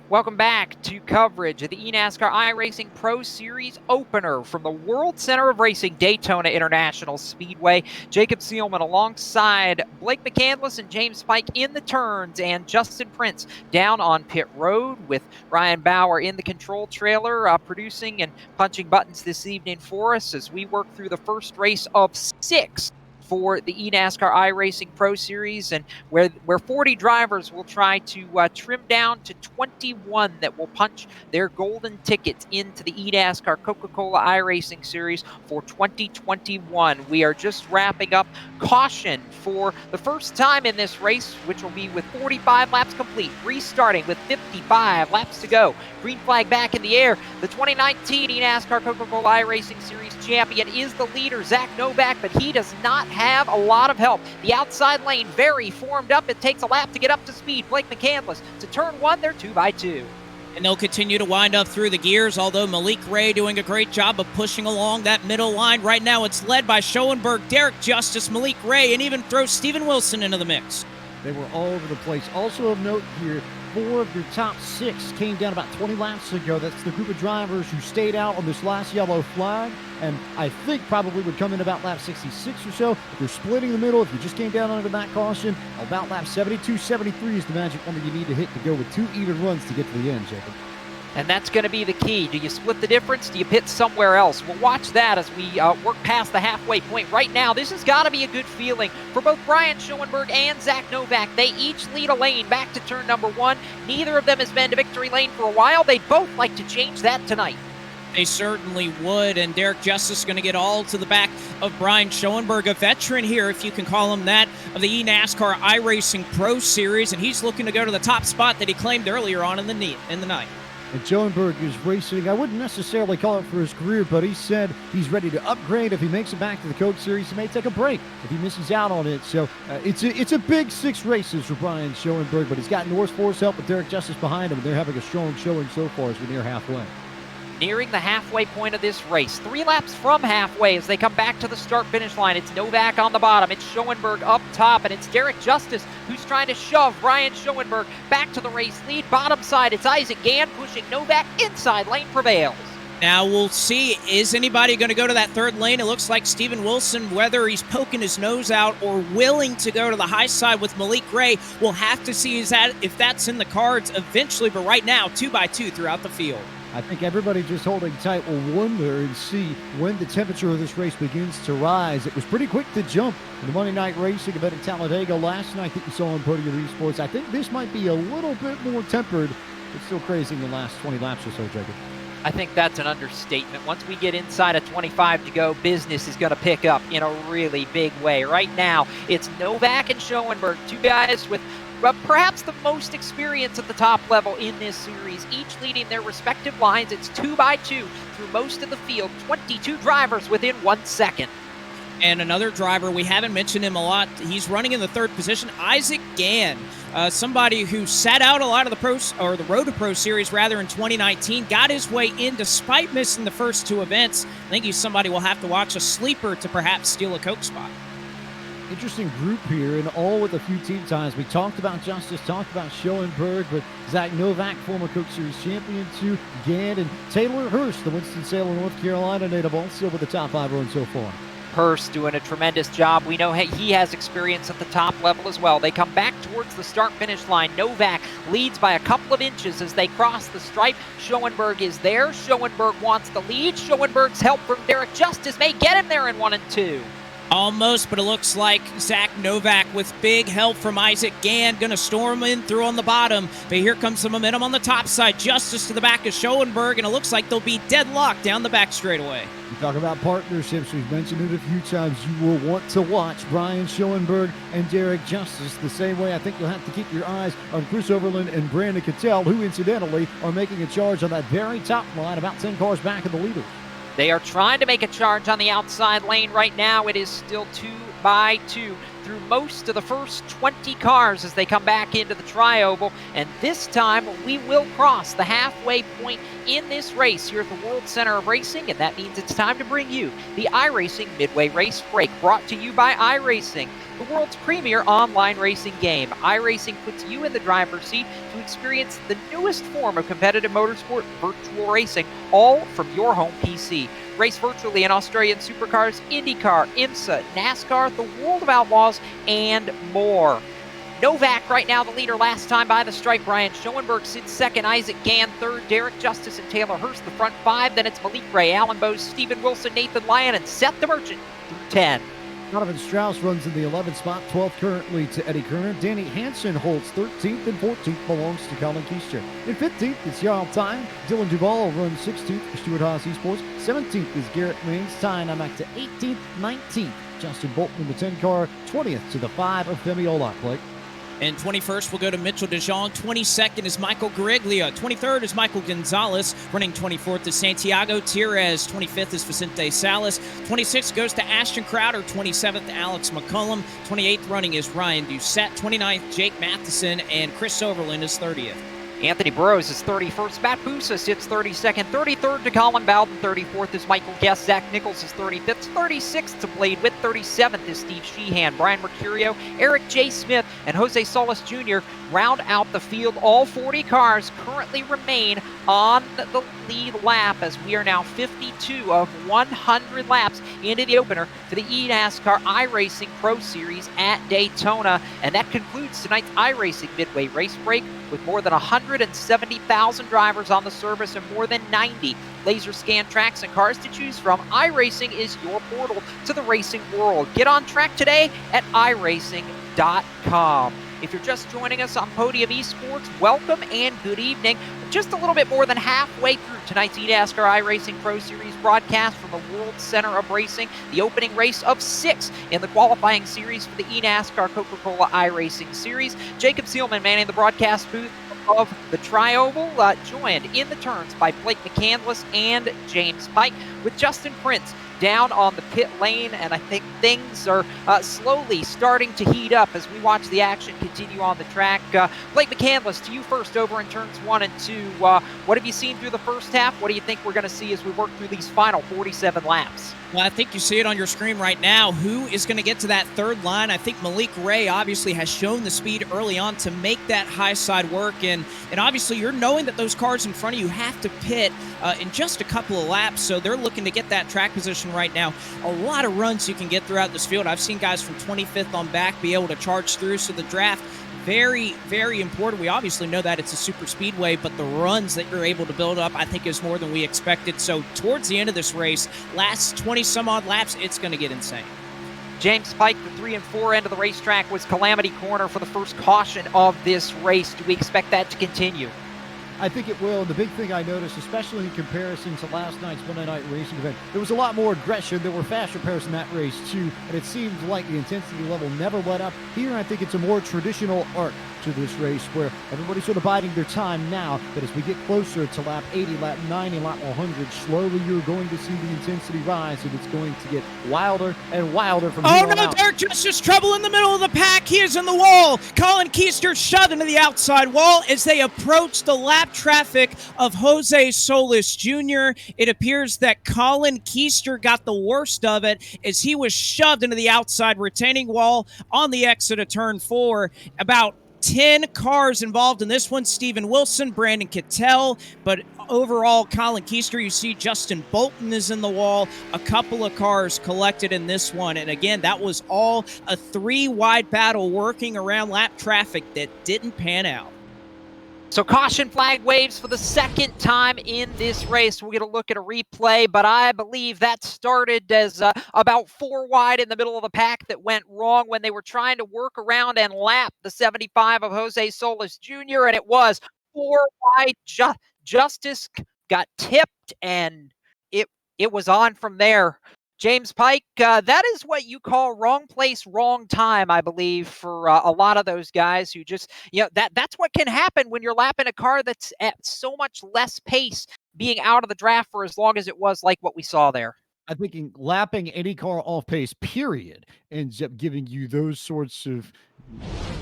Welcome back to coverage of the eNASCAR iRacing Pro Series opener from the World Center of Racing, Daytona International Speedway. Jacob Seelman alongside Blake McCandless and James Pike in the turns, and Justin Prince down on pit road with Ryan Bauer in the control trailer, producing and punching buttons this evening for us as we work through the first race of 6 for the eNASCAR iRacing Pro Series, and where 40 drivers will try to trim down to 21 that will punch their golden tickets into the eNASCAR Coca-Cola iRacing Series for 2021. We are just wrapping up caution for the first time in this race, which will be with 45 laps complete, restarting with 55 laps to go. Green flag back in the air. The 2019 eNASCAR Coca-Cola iRacing Series champion is the leader, Zach Novak, but he does not have a lot of help. The outside lane very formed up. It takes a lap to get up to speed. Blake McCandless to turn 1. They're 2x2. And they'll continue to wind up through the gears, although Malik Ray doing a great job of pushing along that middle line. Right now it's led by Schoenberg, Derek Justice, Malik Ray, and even throw Steven Wilson into the mix. They were all over the place. Also of note here, 4 of your top 6 came down about 20 laps ago. That's the group of drivers who stayed out on this last yellow flag, and I think probably would come in about lap 66 or so. If you're splitting the middle, if you just came down under that caution, about lap 72, 73 is the magic number you need to hit to go with 2 even runs to get to the end, Jacob. And that's going to be the key. Do you split the difference? Do you pit somewhere else? We'll watch that as we work past the halfway point. Right now, this has got to be a good feeling for both Brian Schoenberg and Zach Novak. They each lead a lane back to turn number 1. Neither of them has been to victory lane for a while. They'd both like to change that tonight. They certainly would, and Derek Justice is going to get all to the back of Brian Schoenberg, a veteran here, if you can call him that, of the eNASCAR iRacing Pro Series, and he's looking to go to the top spot that he claimed earlier on in the night. And Schoenberg is racing. I wouldn't necessarily call it for his career, but he said he's ready to upgrade. If he makes it back to the Coke Series, he may take a break if he misses out on it. So it's a big 6 races for Brian Schoenberg, but he's got Norris Force help with Derek Justice behind him, and they're having a strong showing so far as we're near halfway. Nearing the halfway point of this race. 3 laps from halfway as they come back to the start-finish line. It's Novak on the bottom. It's Schoenberg up top, and it's Derek Justice who's trying to shove Brian Schoenberg back to the race lead. Bottom side, it's Isaac Gann pushing Novak. Inside lane prevails. Now we'll see, is anybody going to go to that third lane? It looks like Steven Wilson, whether he's poking his nose out or willing to go to the high side with Malik Gray, we'll have to see if that's in the cards eventually, but right now, 2x2 throughout the field. I think everybody just holding tight will wonder and see when the temperature of this race begins to rise. It was pretty quick to jump in the Monday night racing event in Talladega last night that you saw on Podium Esports. I think this might be a little bit more tempered, but still crazy in the last 20 laps or so, Jacob. I think that's an understatement. Once we get inside of 25 to go, business is going to pick up in a really big way. Right now, it's Novak and Schoenberg, 2 guys with perhaps the most experience at the top level in this series, each leading their respective lines. It's 2x2 through most of the field, 22 drivers within 1 second. And another driver, we haven't mentioned him a lot, he's running in the 3rd position, Isaac Gann, somebody who sat out a lot of the Road to Pro Series rather in 2019, got his way in despite missing the first 2 events. I think he's somebody we'll have to watch, a sleeper to perhaps steal a Coke spot. Interesting group here, and all with a few team ties. We talked about Justice, talked about Schoenberg, but Zach Novak, former Coke Series champion, too. Gann and Taylor Hurst, the Winston-Salem, North Carolina native, also with the top 5 runs so far. Hurst doing a tremendous job. We know he has experience at the top level as well. They come back towards the start-finish line. Novak leads by a couple of inches as they cross the stripe. Schoenberg is there. Schoenberg wants the lead. Schoenberg's help from Derek Justice may get him there in 1 and 2. Almost, but it looks like Zach Novak with big help from Isaac Gann going to storm in through on the bottom. But here comes the momentum on the top side. Justice to the back of Schoenberg, and it looks like they'll be deadlocked down the back straightaway. You talk about partnerships. We've mentioned it a few times. You will want to watch Brian Schoenberg and Derek Justice the same way. I think you'll have to keep your eyes on Chris Overland and Brandon Cattell, who incidentally are making a charge on that very top line, about 10 cars back of the leader. They are trying to make a charge on the outside lane right now. It is still 2x2 through most of the first 20 cars as they come back into the tri-oval. And this time we will cross the halfway point in this race here at the World Center of Racing. And that means it's time to bring you the iRacing Midway Race Break, brought to you by iRacing, the world's premier online racing game. iRacing puts you in the driver's seat to experience the newest form of competitive motorsport, virtual racing, all from your home PC. Race virtually in Australian Supercars, IndyCar, IMSA, NASCAR, the World of Outlaws, and more. Novak right now the leader last time by the stripe. Brian Schoenberg sits second, Isaac Gann third, Derek Justice and Taylor Hurst the front 5. Then it's Malik Gray, Alan Bose, Steven Wilson, Nathan Lyon, and Seth the Merchant through 10. Donovan Strauss runs in the 11th spot, 12th currently to Eddie Kerner. Danny Hansen holds 13th, and 14th belongs to Colin Keister. In 15th, it's Jarl Time. Dylan Duvall runs 16th for Stuart Haas Esports. 17th is Garrett Maines. Tying I'm back to 18th, 19th. Justin Bolton in the 10 car, 20th to the 5 of Femi Olak. Blake. And 21st will go to Mitchell DeJong. 22nd is Michael Gariglia. 23rd is Michael Gonzalez. Running 24th is Santiago Tires. 25th is Vicente Salas. 26th goes to Ashton Crowder. 27th, Alex McCullum. 28th running is Ryan Doucette. 29th, Jake Matheson. And Chris Overland is 30th. Anthony Burrows is 31st. Matt Busa sits 32nd. 33rd to Colin Bowden. 34th is Michael Guest. Zach Nichols is 35th. 36th to Blade Witt. 37th is Steve Sheehan. Brian Mercurio, Eric J. Smith, and Jose Solis Jr. round out the field. All 40 cars currently remain on the lead lap as we are now 52 of 100 laps into the opener for the eNASCAR iRacing Pro Series at Daytona. And that concludes tonight's iRacing Midway Race Break with more than 170,000 drivers on the service and more than 90 laser scan tracks and cars to choose from. iRacing is your portal to the racing world. Get on track today at iRacing.com. If you're just joining us on Podium Esports, welcome and good evening. Just a little bit more than halfway through tonight's eNASCAR iRacing Pro Series broadcast from the World Center of Racing, the opening race of 6 in the qualifying series for the eNASCAR Coca-Cola iRacing Series. Jacob Seelman manning the broadcast booth of the Tri-Oval, joined in the turns by Blake McCandless and James Pike, with Justin Prince down on the pit lane, and I think things are slowly starting to heat up as we watch the action continue on the track. Blake McCandless, to you first over in turns 1 and 2. What have you seen through the first half? What do you think we're going to see as we work through these final 47 laps? Well, I think you see it on your screen right now. Who is going to get to that third line? I think Malik Ray obviously has shown the speed early on to make that high side work. And obviously you're knowing that those cars in front of you have to pit in just a couple of laps. So they're looking to get that track position right now. A lot of runs you can get throughout this field. I've seen guys from 25th on back be able to charge through. So the draft, very, very important. We obviously know that it's a super speedway, but the runs that you're able to build up, I think, is more than we expected. So towards the end of this race, last 20-some-odd laps, it's going to get insane. James Pike, the 3 and 4 end of the racetrack, was Calamity Corner for the first caution of this race. Do we expect that to continue? I think it will. And the big thing I noticed, especially in comparison to last night's Monday night racing event, there was a lot more aggression. There were fast repairs in that race, too. And it seemed like the intensity level never let up. Here, I think it's a more traditional arc to this race where everybody's sort of biding their time now. But as we get closer to lap 80, lap 90, lap 100, slowly you're going to see the intensity rise, and it's going to get wilder and wilder from here on out. Derek Justice, trouble in the middle of the pack. He is in the wall. Colin Keister shoved into the outside wall as they approach the lap traffic of Jose Solis Jr. It appears that Colin Keister got the worst of it as he was shoved into the outside retaining wall on the exit of turn 4. About 10 cars involved in this one. Steven Wilson, Brandon Cattell, but overall, Colin Keister, you see Justin Bolton is in the wall. A couple of cars collected in this one. And again, that was all a 3-wide battle working around lap traffic that didn't pan out. So caution flag waves for the second time in this race. We'll get a look at a replay, but I believe that started as about 4 wide in the middle of the pack that went wrong when they were trying to work around and lap the 75 of Jose Solis Jr., and it was 4 wide. Justice got tipped, and it was on from there. James Pike, that is what you call wrong place, wrong time, I believe, for a lot of those guys who just, that's what can happen when you're lapping a car that's at so much less pace, being out of the draft for as long as it was, like what we saw there. I think lapping any car off pace, period, ends up giving you those sorts of,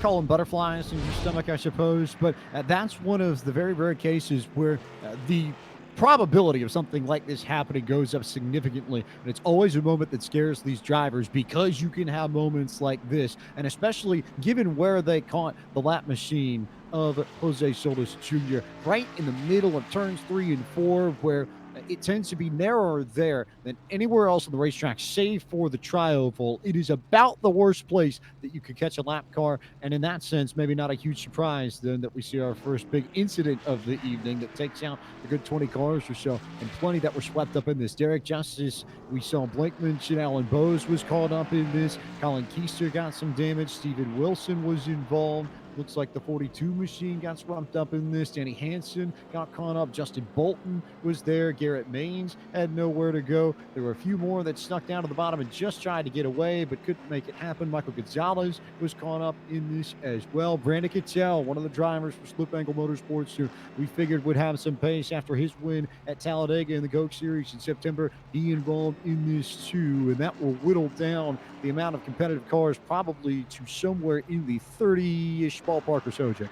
call them butterflies in your stomach, I suppose. But that's one of the very rare cases where the probability of something like this happening goes up significantly, and it's always a moment that scares these drivers because you can have moments like this, and especially given where they caught the lap machine of Jose Solis Jr. right in the middle of turns 3 and 4, where it tends to be narrower there than anywhere else on the racetrack, save for the Tri-Oval. It is about the worst place that you could catch a lap car, and in that sense, maybe not a huge surprise then that we see our first big incident of the evening that takes out a good 20 cars or so, and plenty that were swept up in this. Derek Justice, we saw Blake mention, Alan Bowes was caught up in this. Colin Keister got some damage. Steven Wilson was involved. Looks like the 42 machine got swept up in this. Danny Hansen got caught up. Justin Bolton was there. Garrett Maines had nowhere to go. There were a few more that snuck down to the bottom and just tried to get away, but couldn't make it happen. Michael Gonzalez was caught up in this as well. Brandon Cattell, one of the drivers for Slip Angle Motorsports, who we figured would have some pace after his win at Talladega in the Coke Series in September, be involved in this too, and that will whittle down the amount of competitive cars probably to somewhere in the 30-ish ballpark or so, Jake.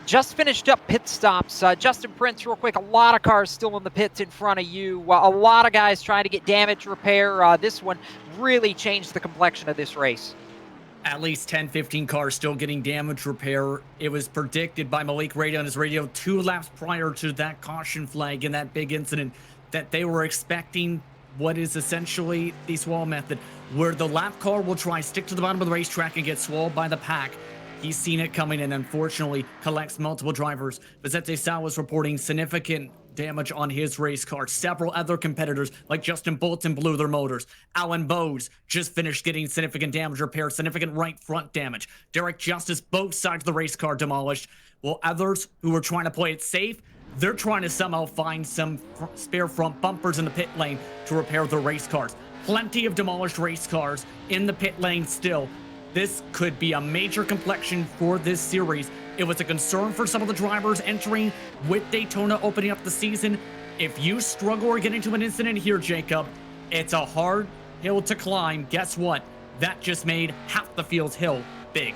Just finished up pit stops. Justin Prince, real quick, a lot of cars still in the pits in front of you. A lot of guys trying to get damage repair. This one really changed the complexion of this race. At least 10, 15 cars still getting damage repair. It was predicted by Malik Ray on his radio 2 laps prior to that caution flag and that big incident that they were expecting what is essentially the swall method, where the lap car will try stick to the bottom of the racetrack and get swallowed by the pack. He's seen it coming and unfortunately collects multiple drivers. Vicente Sal was reporting significant damage on his race car. Several other competitors like Justin Bolton blew their motors. Alan Bowes just finished getting significant damage repaired, significant right front damage. Derek Justice, both sides of the race car demolished. While others who were trying to play it safe, they're trying to somehow find some spare front bumpers in the pit lane to repair their race cars. Plenty of demolished race cars in the pit lane still. This could be a major complexion for this series. It was a concern for some of the drivers entering with Daytona opening up the season. If you struggle or get into an incident here, Jacob, it's a hard hill to climb. Guess what? That just made half the field's hill big.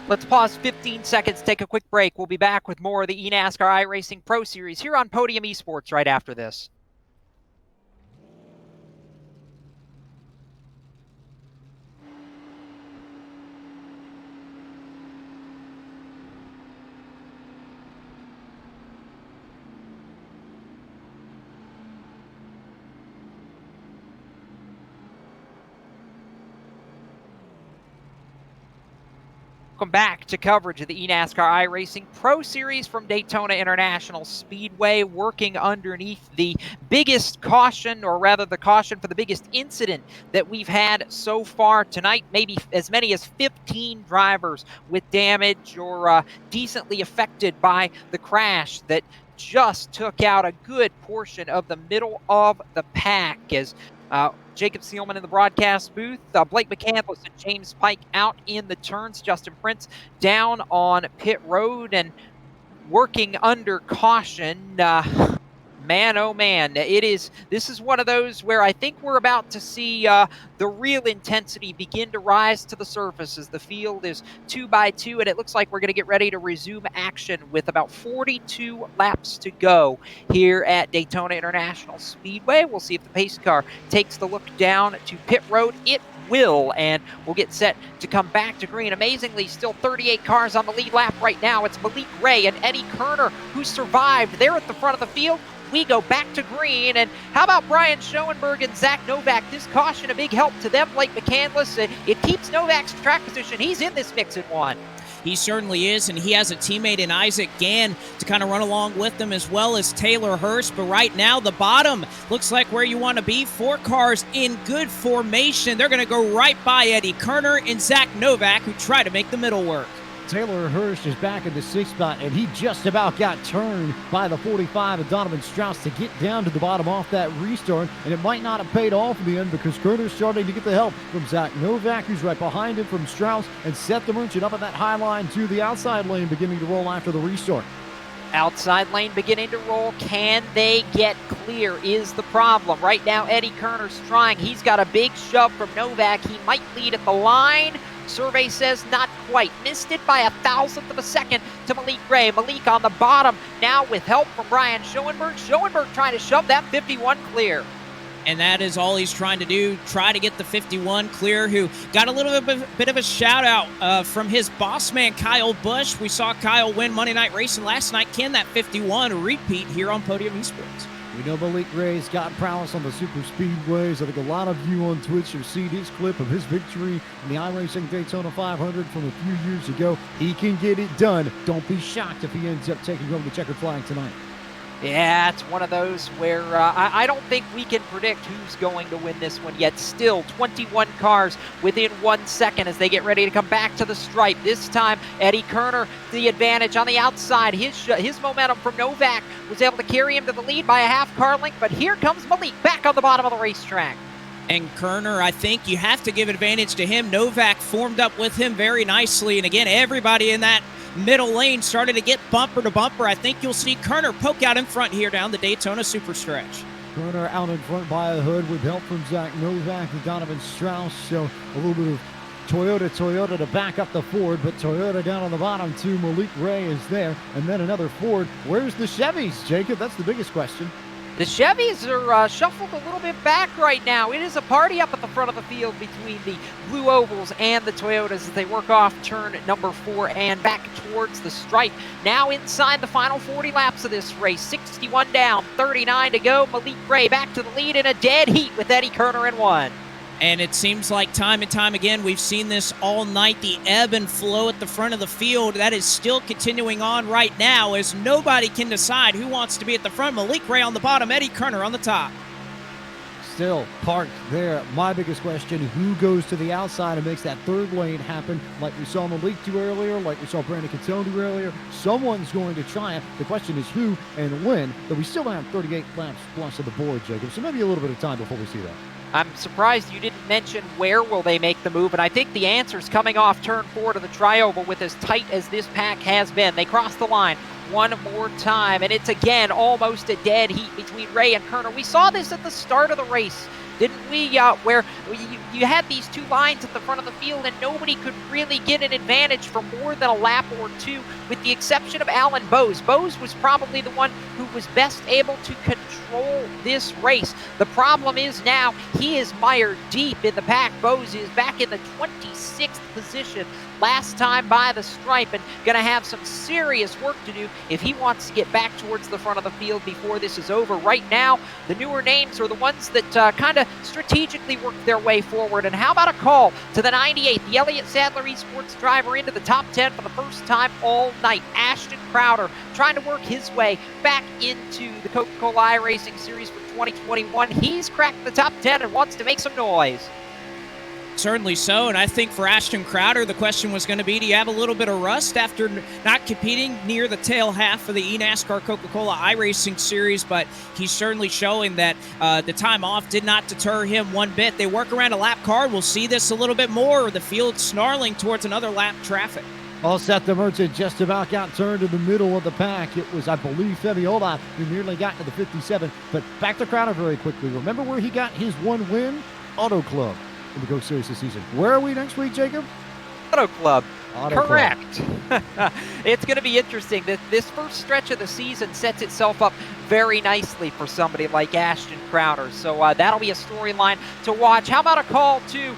Let's pause 15 seconds, take a quick break. We'll be back with more of the eNASCAR iRacing Pro Series here on Podium Esports right after this. Welcome back to coverage of the eNASCAR iRacing Pro Series from Daytona International Speedway, working underneath the biggest caution, or rather the caution for the biggest incident that we've had so far tonight. Maybe as many as 15 drivers with damage or decently affected by the crash that just took out a good portion of the middle of the pack as Jacob Seelman in the broadcast booth, Blake McCandless and James Pike out in the turns, Justin Prince down on pit road and working under caution. Man, oh man, this is one of those where I think we're about to see the real intensity begin to rise to the surface as the field is 2 by 2, and it looks like we're going to get ready to resume action with about 42 laps to go here at Daytona International Speedway. We'll see if the pace car takes the look down to pit road. It will, and we'll get set to come back to green. Amazingly, still 38 cars on the lead lap right now. It's Malik Ray and Eddie Kerner who survived. They're at the front of the field. We go back to green, and how about Brian Schoenberg and Zach Novak? This caution a big help to them. Blake McCandless, it keeps Novak's track position. He's in this mix at one. He certainly is, and he has a teammate in Isaac Gann to kind of run along with him, as well as Taylor Hurst. But right now, the bottom looks like where you want to be. 4 cars in good formation. They're going to go right by Eddie Kerner and Zach Novak, who try to make the middle work. Taylor Hurst is back in the 6th spot, and he just about got turned by the 45 of Donovan Strauss to get down to the bottom off that restart, and it might not have paid off in the end because Kerner's starting to get the help from Zach Novak, who's right behind him from Strauss, and Seth the Merchant up at that high line to the outside lane beginning to roll after the restart. Outside lane beginning to roll. Can they get clear is the problem. Right now, Eddie Kerner's trying. He's got a big shove from Novak. He might lead at the line. Survey says not quite. Missed it by 1,000th of a second to Malik Ray. Malik on the bottom now with help from Brian Schoenberg. Schoenberg trying to shove that 51 clear. And that is all he's trying to do, try to get the 51 clear, who got a little bit of a shout-out from his boss man, Kyle Busch. We saw Kyle win Monday Night Racing last night. Can that 51 repeat here on Podium Esports? We know Malik Ray's got prowess on the super speedways. I think a lot of you on Twitch have seen his clip of his victory in the iRacing Daytona 500 from a few years ago. He can get it done. Don't be shocked if he ends up taking home the checkered flag tonight. Yeah, it's one of those where I don't think we can predict who's going to win this one yet. Still, 21 cars within 1 second as they get ready to come back to the stripe. This time, Eddie Kerner, the advantage on the outside. His momentum from Novak was able to carry him to the lead by a half car length, but here comes Malik back on the bottom of the racetrack. And Kerner, I think you have to give advantage to him. Novak formed up with him very nicely, and again, everybody in that middle lane started to get bumper to bumper. I think you'll see Kerner poke out in front here down the Daytona Superstretch. Kerner out in front by a hood with help from Zach Novak and Donovan Strauss. So a little bit of Toyota to back up the Ford, but Toyota down on the bottom too. Malik Ray is there, and then another Ford. Where's the Chevys, Jacob? That's the biggest question. The Chevys are shuffled a little bit back right now. It is a party up at the front of the field between the Blue Ovals and the Toyotas as they work off turn number 4 and back towards the stripe. Now inside the final 40 laps of this race. 61 down, 39 to go. Malik Ray back to the lead in a dead heat with Eddie Kerner in 1. And it seems like time and time again, we've seen this all night, the ebb and flow at the front of the field. That is still continuing on right now as nobody can decide who wants to be at the front. Malik Ray on the bottom, Eddie Kerner on the top. Still parked there. My biggest question, who goes to the outside and makes that third lane happen like we saw Malik do earlier, like we saw Brandon Cattell do earlier? Someone's going to try it. The question is who and when, but we still have 38 laps plus of the board, Jacob, so maybe a little bit of time before we see that. I'm surprised you didn't mention where will they make the move, and I think the answer's coming off turn 4 to the trioval with as tight as this pack has been. They cross the line one more time, and it's again almost a dead heat between Ray and Kerner. We saw this at the start of the race, didn't we, where you had these two lines at the front of the field and nobody could really get an advantage for more than a lap or two, with the exception of Alan Bowes. Bowes was probably the one who was best able to control this race. The problem is now he is mired deep in the pack. Bowes is back in the 26th position last time by the stripe, and going to have some serious work to do if he wants to get back towards the front of the field before this is over. Right now, the newer names are the ones that kind of strategically work their way forward. And how about a call to the 98th, the Elliott Sadler Esports driver into the top 10 for the first time all night. Ashton Crowder trying to work his way back into the Coca-Cola iRacing Series for 2021. He's cracked the top 10 and wants to make some noise. Certainly so, and I think for Ashton Crowder, the question was going to be, do you have a little bit of rust after not competing near the tail half of the eNASCAR Coca-Cola iRacing Series? But he's certainly showing that the time off did not deter him one bit. They work around a lap car. We'll see this a little bit more. The field snarling towards another lap traffic. All set, the Merchant just about got turned in the middle of the pack. It was, I believe, Fabiola who nearly got to the 57, but back to Crowder very quickly. Remember where he got his one win? Auto Club in the Go Series this season. Where are we next week, Jacob? Auto Club. Correct. Club. It's going to be interesting. This first stretch of the season sets itself up very nicely for somebody like Ashton Crowder. So that'll be a storyline to watch. How about a call to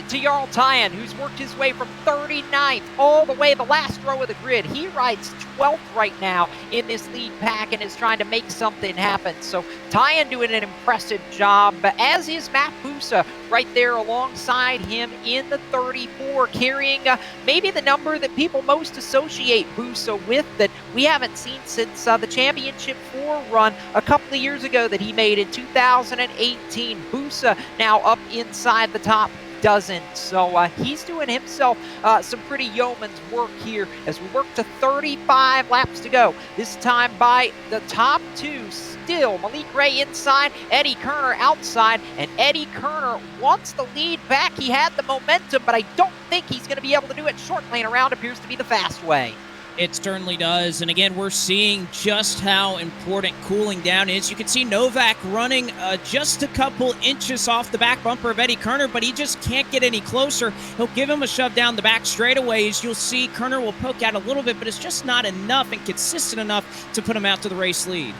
Jarl Tyan, who's worked his way from 39th all the way the last row of the grid. He rides 12th right now in this lead pack and is trying to make something happen. So Tyan doing an impressive job, as is Matt Busa right there alongside him in the 34, carrying maybe the number that people most associate Busa with, that we haven't seen since the Championship 4 run a couple of years ago that he made in 2018. Busa now up inside the top dozen. So he's doing himself some pretty yeoman's work here as we work to 35 laps to go. This time by the top two still. Malik Ray inside, Eddie Kerner outside, and Eddie Kerner wants the lead back. He had the momentum, but I don't think he's going to be able to do it. Short lane around appears to be the fast way. It certainly does. And again, we're seeing just how important cooling down is. You can see Novak running just a couple inches off the back bumper of Eddie Kerner, but he just can't get any closer. He'll give him a shove down the back straightaways. You'll see Kerner will poke out a little bit, but it's just not enough and consistent enough to put him out to the race lead.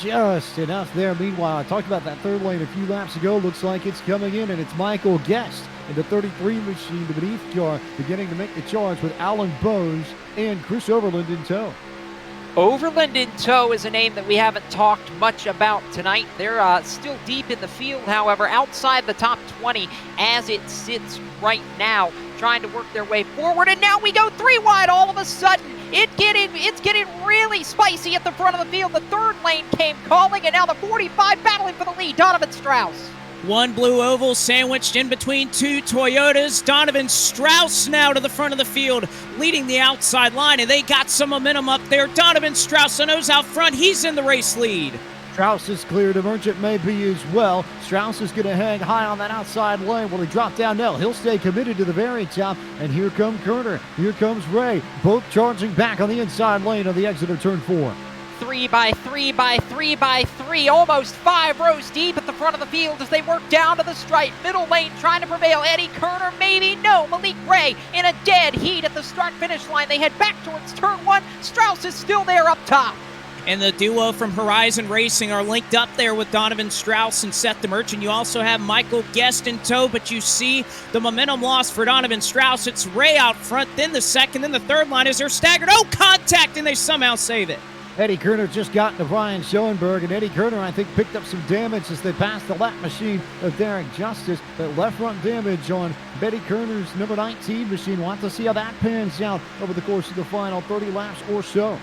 Just enough there. Meanwhile, I talked about that third lane a few laps ago. Looks like it's coming in, and it's Michael Guest in the 33 machine, the beneath car, beginning to make the charge with Alan Bowes and Chris Overland in tow. Overland in tow is a name that we haven't talked much about tonight. They're still deep in the field, however, outside the top 20 as it sits right now, trying to work their way forward. And now we go 3 wide all of a sudden. It's getting really spicy at the front of the field. The third lane came calling, and now the 45 battling for the lead. Donovan Strauss. One blue oval sandwiched in between two Toyotas. Donovan Strauss now to the front of the field, leading the outside line, and they got some momentum up there. Donovan Strauss, I knows out front. He's in the race lead. Strauss is clear. The Merchant may be as well. Strauss is going to hang high on that outside lane. Will he drop down? No, he'll stay committed to the very top. And here comes Kerner. Here comes Ray. Both charging back on the inside lane of the exit of turn 4. 3 by 3 by 3 by 3, almost 5 rows deep at the front of the field as they work down to the stripe. Middle lane trying to prevail. Eddie Kerner, maybe, no. Malik Ray in a dead heat at the start finish line. They head back towards turn 1. Strauss is still there up top. And the duo from Horizon Racing are linked up there with Donovan Strauss and Seth the Merchant. You also have Michael Guest in tow, but you see the momentum loss for Donovan Strauss. It's Ray out front, then the second, then the third line as they're staggered. Oh, contact, and they somehow save it. Eddie Kerner just got to Brian Schoenberg, and Eddie Kerner, I think, picked up some damage as they passed the lap machine of Derek Justice. That left front damage on Eddie Kerner's number 19 machine. We'll have to see how that pans out over the course of the final 30 laps or so.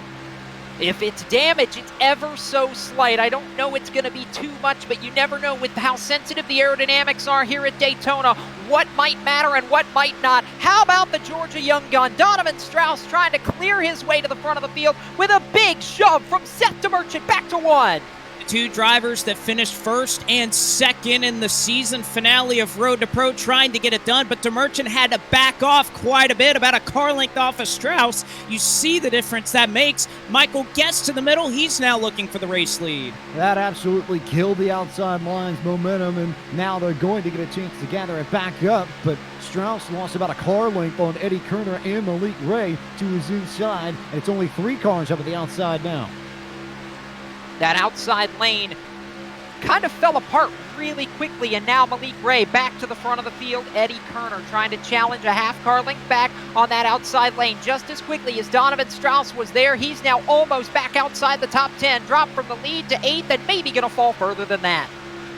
If it's damage, it's ever so slight. I don't know it's going to be too much, but you never know with how sensitive the aerodynamics are here at Daytona, what might matter and what might not. How about the Georgia young gun, Donovan Strauss, trying to clear his way to the front of the field with a big shove from Seth DeMerchant back to one. Two drivers that finished first and second in the season finale of Road to Pro trying to get it done, but DeMerchant had to back off quite a bit, about a car length off of Strauss. You see the difference that makes. Michael gets to the middle. He's now looking for the race lead. That absolutely killed the outside line's momentum, and now they're going to get a chance to gather it back up, but Strauss lost about a car length on Eddie Kerner and Malik Ray to his inside, and it's only 3 cars up at the outside now. That outside lane kind of fell apart really quickly, and now Malik Ray back to the front of the field. Eddie Kerner trying to challenge a half car length back on that outside lane just as quickly as Donovan Strauss was there. He's now almost back outside the top 10, dropped from the lead to 8th, and maybe going to fall further than that.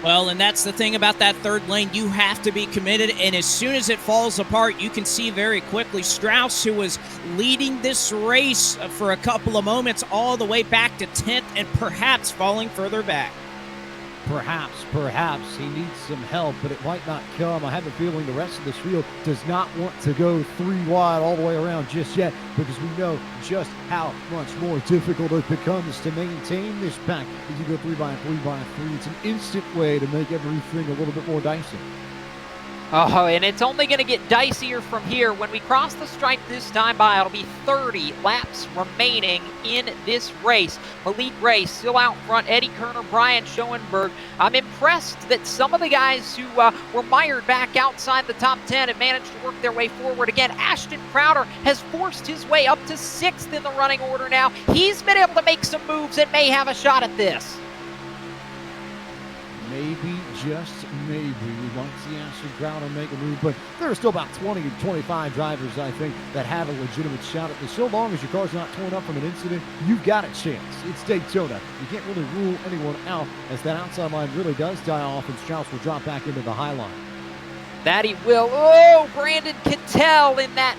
Well, and that's the thing about that third lane. You have to be committed, and as soon as it falls apart, you can see very quickly Strauss, who was leading this race for a couple of moments, all the way back to 10th and perhaps falling further back. Perhaps he needs some help, but it might not come. I have a feeling the rest of this field does not want to go 3 wide all the way around just yet, because we know just how much more difficult it becomes to maintain this pack. If you go 3 by 3 by 3, it's an instant way to make everything a little bit more dicey. Oh, and it's only going to get dicier from here. When we cross the stripe this time by, it'll be 30 laps remaining in this race. Malik Ray still out front. Eddie Kerner, Brian Schoenberg. I'm impressed that some of the guys who were mired back outside the top 10 have managed to work their way forward again. Ashton Crowder has forced his way up to 6th in the running order now. He's been able to make some moves and may have a shot at this. Maybe, just maybe, we might see Ashton Crowder make a move, but there are still about 20 to 25 drivers, I think, that have a legitimate shot at this. So long as your car's not torn up from an incident, you've got a chance. It's Daytona. You can't really rule anyone out, as that outside line really does die off, and Strauss will drop back into the high line. That he will. Oh, Brandon Cattell in that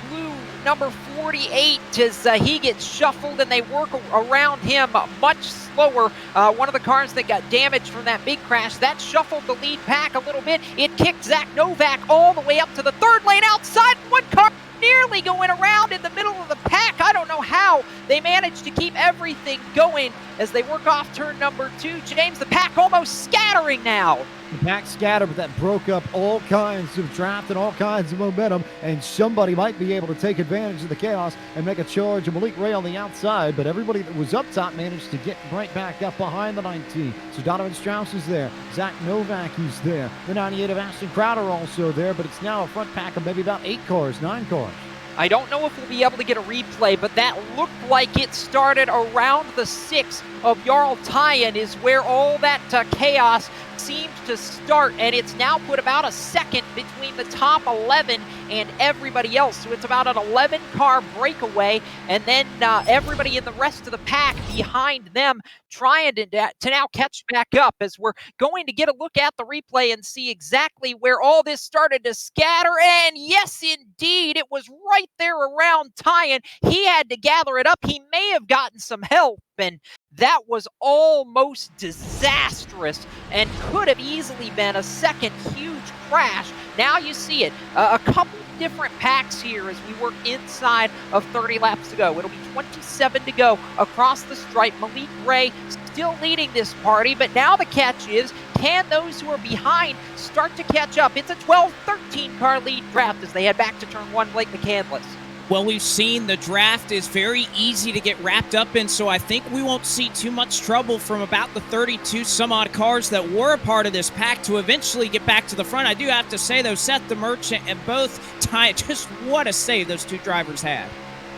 blue number 48 as he gets shuffled and they work around him much slower. One of the cars that got damaged from that big crash, that shuffled the lead pack a little bit. It kicked Zach Novak all the way up to the 3rd lane outside. One car nearly going around in the middle of the pack. I don't know how they managed to keep everything going as they work off turn number 2. James, the pack almost scattering now. The pack scattered, but that broke up all kinds of draft and all kinds of momentum, and somebody might be able to take advantage of the chaos and make a charge of Malik Ray on the outside, but everybody that was up top managed to get right back up behind the 19. So Donovan Strauss is there. Zach Novak is there. The 98 of Ashton Crowder also there, but it's now a front pack of maybe about 8 cars, 9 cars. I don't know if we'll be able to get a replay, but that looked like it started around the 6 of Jarl Tyen is where all that chaos seemed to start, and it's now put about a second between the top 11 and everybody else. So it's about an 11-car breakaway, and then everybody in the rest of the pack behind them trying to now catch back up, as we're going to get a look at the replay and see exactly where all this started to scatter. And yes, indeed, it was right there around Tyen. He had to gather it up. He may have gotten some help, and that was almost disastrous and could have easily been a second huge crash. Now you see it. A couple different packs here as we work inside of 30 laps to go. It'll be 27 to go across the stripe. Malik Ray still leading this party, but now the catch is, can those who are behind start to catch up? It's a 12-13 car lead draft as they head back to turn 1, Blake McCandless. Well, we've seen the draft is very easy to get wrapped up in, so I think we won't see too much trouble from about the 32 some odd cars that were a part of this pack to eventually get back to the front. I do have to say, though, Seth DeMerchant and both Tyen, just what a save those 2 drivers had.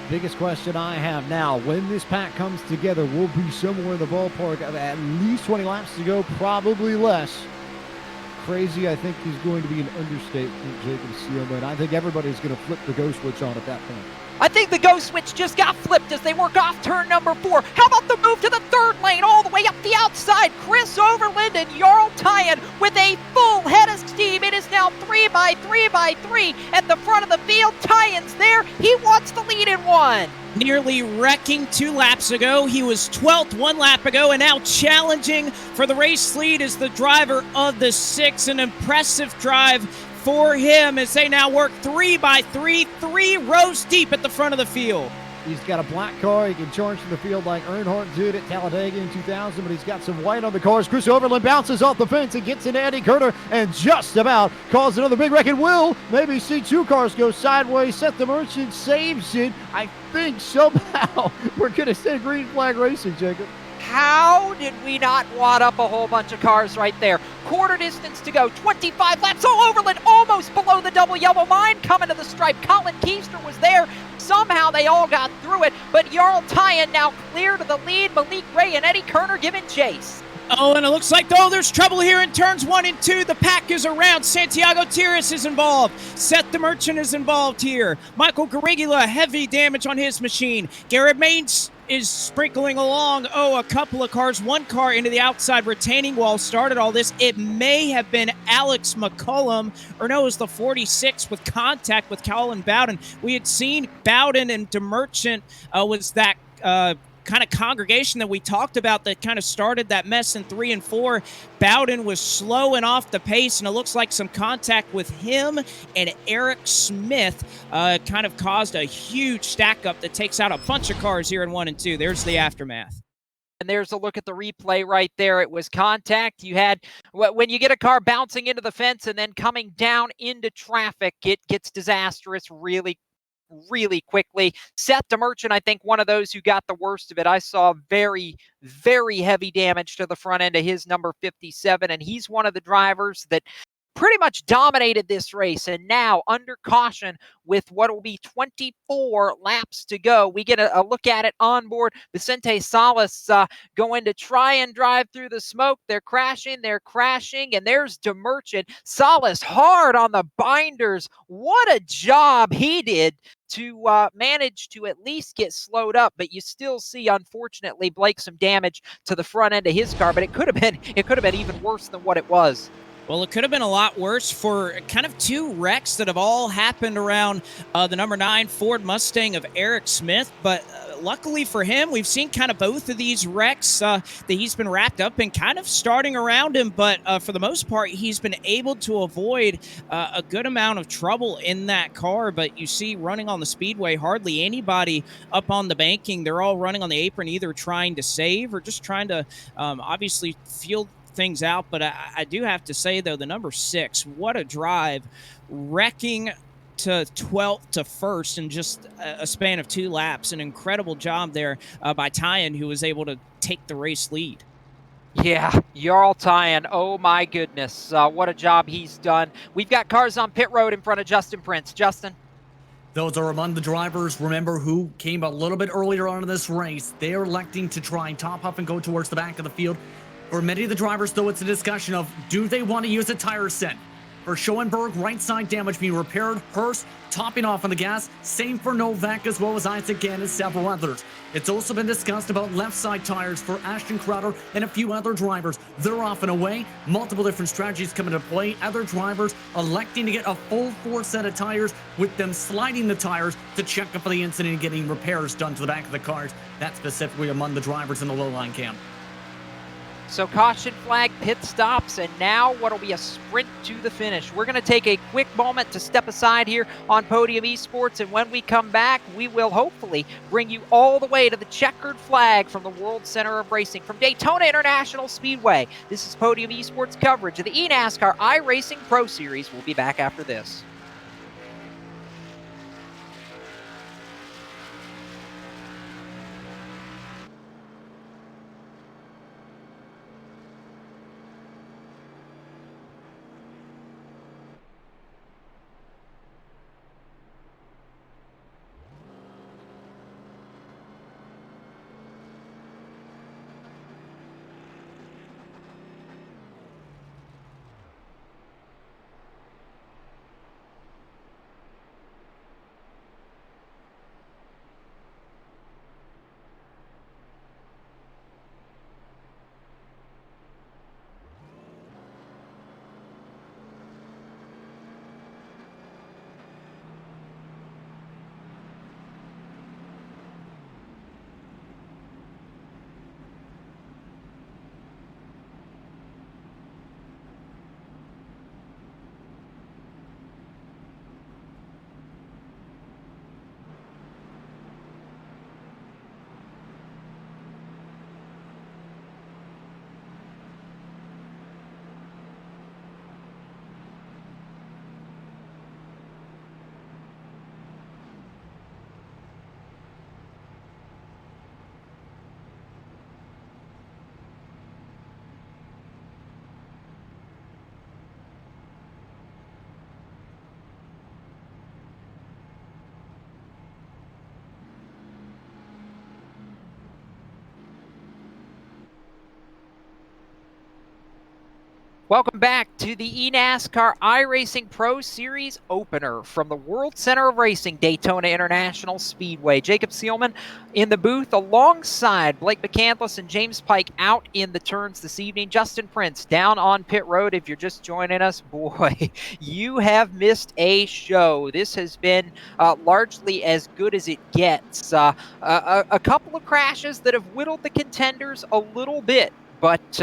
Biggest question I have now, when this pack comes together, we'll be somewhere in the ballpark of at least 20 laps to go, probably less. Crazy, I think, is going to be an understatement, Jacob Seelman. I think everybody's going to flip the go switch on at that point. I think the go switch just got flipped as they work off turn number 4. How about the move to the third lane all the way up the outside? Chris Overland and Jarl Tyen with a full head of steam. It is now 3x3x3 at the front of the field. Tyen's there. He wants the lead in one. Nearly wrecking 2 laps ago. He was 12th 1 lap ago, and now challenging for the race lead is the driver of the 6. An impressive drive for him as they now work 3x3, 3 rows deep at the front of the field. He's got a black car. He can charge to the field like Earnhardt did at Talladega in 2000, but he's got some white on the cars. Chris Overland bounces off the fence and gets into Eddie Kerner and just about caused another big wreck. And will maybe see 2 cars go sideways. Seth the Merchant saves it. I think somehow we're going to say green flag racing, Jacob. How did we not wad up a whole bunch of cars right there? Quarter distance to go, 25 laps. Oh, Overland almost below the double yellow line, coming to the stripe. Colin Keister was there. Somehow they all got through it, but Jarl Tyen now clear to the lead. Malik Ray and Eddie Kerner giving chase. Oh, and it looks like, there's trouble here in turns 1 and 2. The pack is around. Santiago Tiras is involved. Seth the Merchant is involved here. Michael Garigula, heavy damage on his machine. Garrett Maines is sprinkling along. A couple of cars. 1 car into the outside retaining wall started all this. It may have been Alex McCullum, or no, it was the 46 with contact with Colin Bowden. We had seen Bowden and DeMerchant was that kind of congregation that we talked about that kind of started that mess in 3 and 4. Bowden was slowing off the pace, and it looks like some contact with him and Eric Smith kind of caused a huge stack up that takes out a bunch of cars here in 1 and 2. There's the aftermath. And there's a look at the replay right there. It was contact. You had, when you get a car bouncing into the fence and then coming down into traffic, it gets disastrous really quickly. Seth DeMerchant, I think one of those who got the worst of it. I saw very, very heavy damage to the front end of his number 57, and he's one of the drivers that pretty much dominated this race. And now under caution with what will be 24 laps to go, we get a look at it on board. Vicente Salas going to try and drive through the smoke. They're crashing, and there's DeMerchant. Salas hard on the binders. What a job he did to manage to at least get slowed up, but you still see, unfortunately, Blake, some damage to the front end of his car, but it could have been even worse than what it was. Well, it could have been a lot worse for kind of 2 wrecks that have all happened around the number 9 Ford Mustang of Eric Smith. But luckily for him, we've seen kind of both of these wrecks that he's been wrapped up in kind of starting around him. But for the most part, he's been able to avoid a good amount of trouble in that car. But you see running on the speedway, hardly anybody up on the banking. They're all running on the apron, either trying to save or just trying to obviously field things out. But I do have to say, though, the number 6, what a drive, wrecking to 12th to 1st in just a span of 2 laps. An incredible job there by Tyen, who was able to take the race lead. Yeah, Jarl Tyen, oh my goodness, what a job he's done. We've got cars on pit road in front of Justin Prince. Justin? Those are among the drivers, remember, who came a little bit earlier on in this race. They're electing to try and top up and go towards the back of the field. For many of the drivers, though, it's a discussion of, do they want to use a tire set? For Schoenberg, right side damage being repaired. Hurst topping off on the gas. Same for Novak, as well as Isaac Gann and several others. It's also been discussed about left side tires for Ashton Crowder and a few other drivers. They're off and away. Multiple different strategies come into play. Other drivers electing to get a full 4 set of tires, with them sliding the tires to check up for the incident and getting repairs done to the back of the cars. That's specifically among the drivers in the low line camp. So caution flag, pit stops, and now what'll be a sprint to the finish. We're going to take a quick moment to step aside here on Podium Esports, and when we come back, we will hopefully bring you all the way to the checkered flag from the World Center of Racing from Daytona International Speedway. This is Podium Esports coverage of the eNASCAR iRacing Pro Series. We'll be back after this. Welcome back to the eNASCAR iRacing Pro Series opener from the World Center of Racing, Daytona International Speedway. Jacob Seelman in the booth alongside Blake McCandless and James Pike out in the turns this evening. Justin Prince down on pit road. If you're just joining us, boy, you have missed a show. This has been largely as good as it gets. A couple of crashes that have whittled the contenders a little bit, but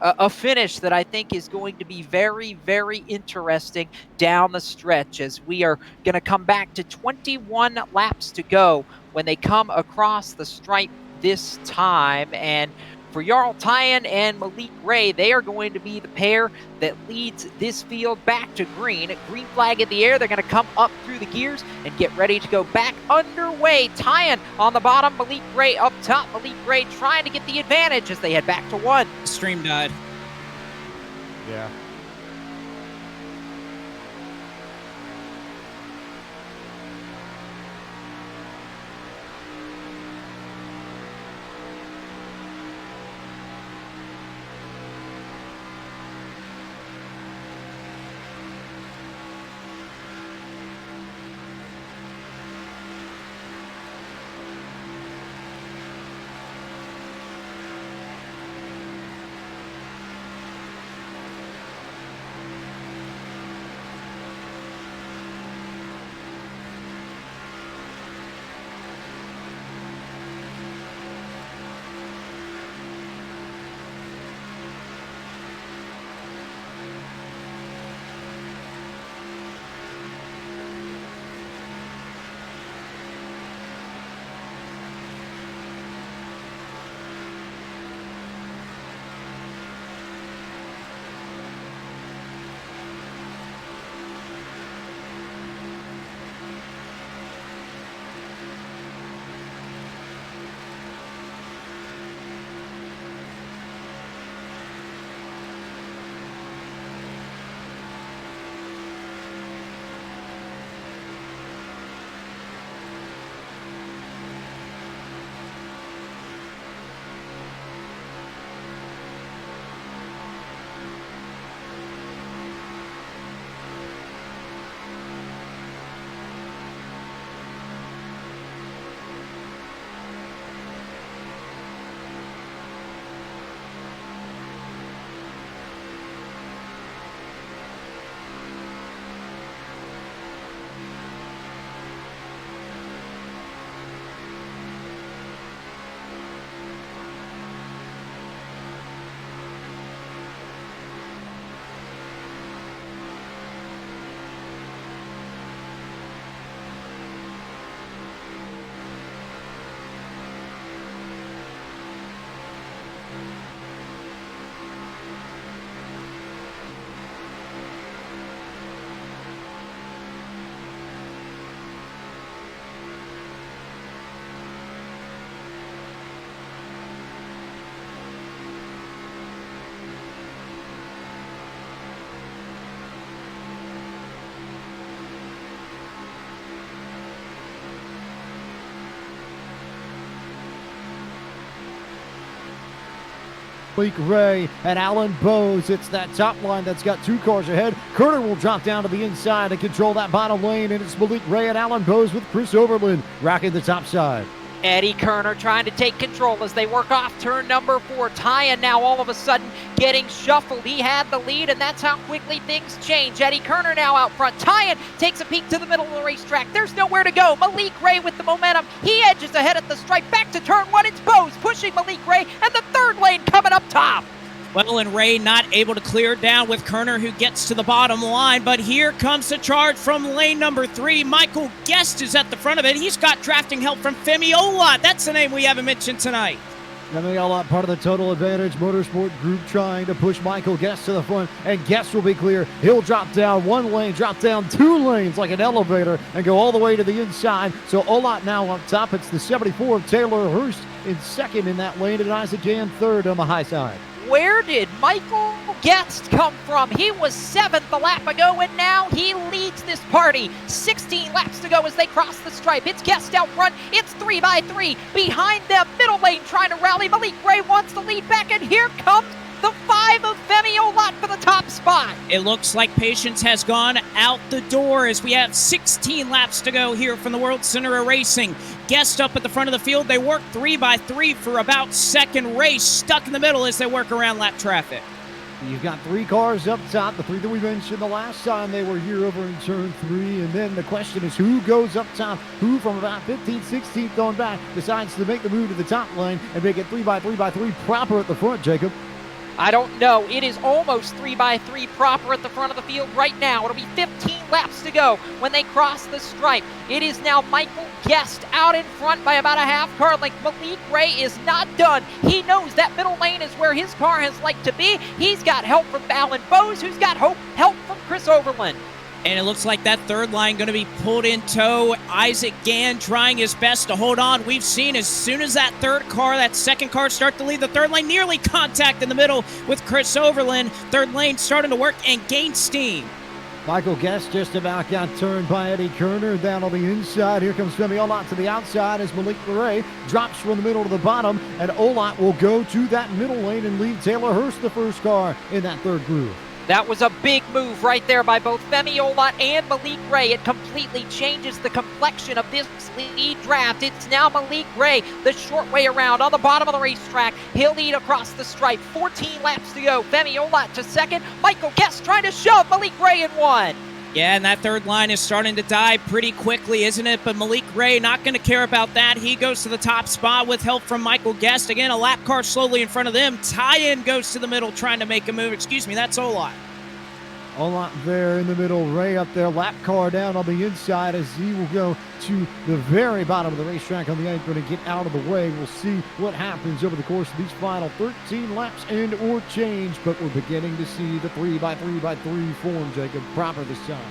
a finish that I think is going to be very, very interesting down the stretch, as we are going to come back to 21 laps to go when they come across the stripe this time. And for Jarl Tyen and Malik Ray, they are going to be the pair that leads this field back to green. Green flag in the air. They're going to come up through the gears and get ready to go back underway. Tyen on the bottom, Malik Ray up top. Malik Ray trying to get the advantage as they head back to one. Stream died. Yeah. Malik Ray and Alan Bowes. It's that top line that's got two cars ahead. Kerner will drop down to the inside and control that bottom lane, and it's Malik Ray and Alan Bowes with Chris Overland rocking the top side. Eddie Kerner trying to take control as they work off turn number 4. Tyen now all of a sudden getting shuffled. He had the lead, and that's how quickly things change. Eddie Kerner now out front. Tyen takes a peek to the middle of the racetrack. There's nowhere to go. Malik Ray with the momentum. He edges ahead at the stripe. Back to turn 1. It's Bowes pushing Malik Ray, and the third lane coming up top. Well, and Ray not able to clear it down with Kerner, who gets to the bottom line. But here comes the charge from lane number 3. Michael Guest is at the front of it. He's got drafting help from Femi Olot. That's the name we haven't mentioned tonight. Femi Olot, part of the Total Advantage Motorsport group, trying to push Michael Guest to the front, and Guest will be clear. He'll drop down 1 lane, drop down 2 lanes like an elevator, and go all the way to the inside. So Olot now up top. It's the 74 of Taylor Hurst in second in that lane, and Isaac Gann third on the high side. Where did Michael Guest come from? He was 7th a lap ago, and now he leads this party. 16 laps to go as they cross the stripe. It's Guest out front. It's 3 by 3. Behind them, middle lane trying to rally. Malik Ray wants the lead back, and here comes the 5 of Femi Olot. shot for the top spot. It looks like patience has gone out the door as we have 16 laps to go here from the World Center of Racing. Guest up at the front of the field. They work 3x3 for about second race, stuck in the middle as they work around lap traffic. You've got 3 cars up top, the 3 that we mentioned the last time they were here over in turn 3. And then the question is who goes up top, who from about 15th, 16th on back decides to make the move to the top lane and make it 3x3x3 proper at the front, Jacob. I don't know. It is almost 3x3 proper at the front of the field right now. It'll be 15 laps to go when they cross the stripe. It is now Michael Guest out in front by about a half car length. Malik Ray is not done. He knows that middle lane is where his car has liked to be. He's got help from Alan Bowes, who's got help from Chris Overland. And it looks like that third line going to be pulled in tow. Isaac Gann trying his best to hold on. We've seen as soon as that second car start to lead the third lane, nearly contact in the middle with Chris Overland. Third lane starting to work and gain steam. Michael Guest just about got turned by Eddie Kerner down on the inside. Here comes Femi Olot to the outside as Malik Ray drops from the middle to the bottom, and Olot will go to that middle lane and leave Taylor Hurst the first car in that third groove. That was a big move right there by both Femi Olot and Malik Ray. It completely changes the complexion of this lead draft. It's now Malik Ray the short way around on the bottom of the racetrack. He'll lead across the stripe. 14 laps to go. Femi Olot to second. Michael Guest trying to shove Malik Ray in one. Yeah, and that third line is starting to die pretty quickly, isn't it? But Malik Ray not going to care about that. He goes to the top spot with help from Michael Guest. Again, a lap car slowly in front of them. Tyen goes to the middle trying to make a move. Excuse me, that's Olot. Olot there in the middle, Ray up there, lap car down on the inside as he will go to the very bottom of the racetrack on the apron and get out of the way. We'll see what happens over the course of these final 13 laps and or change, but we're beginning to see the 3x3x3 form, Jacob, proper this time.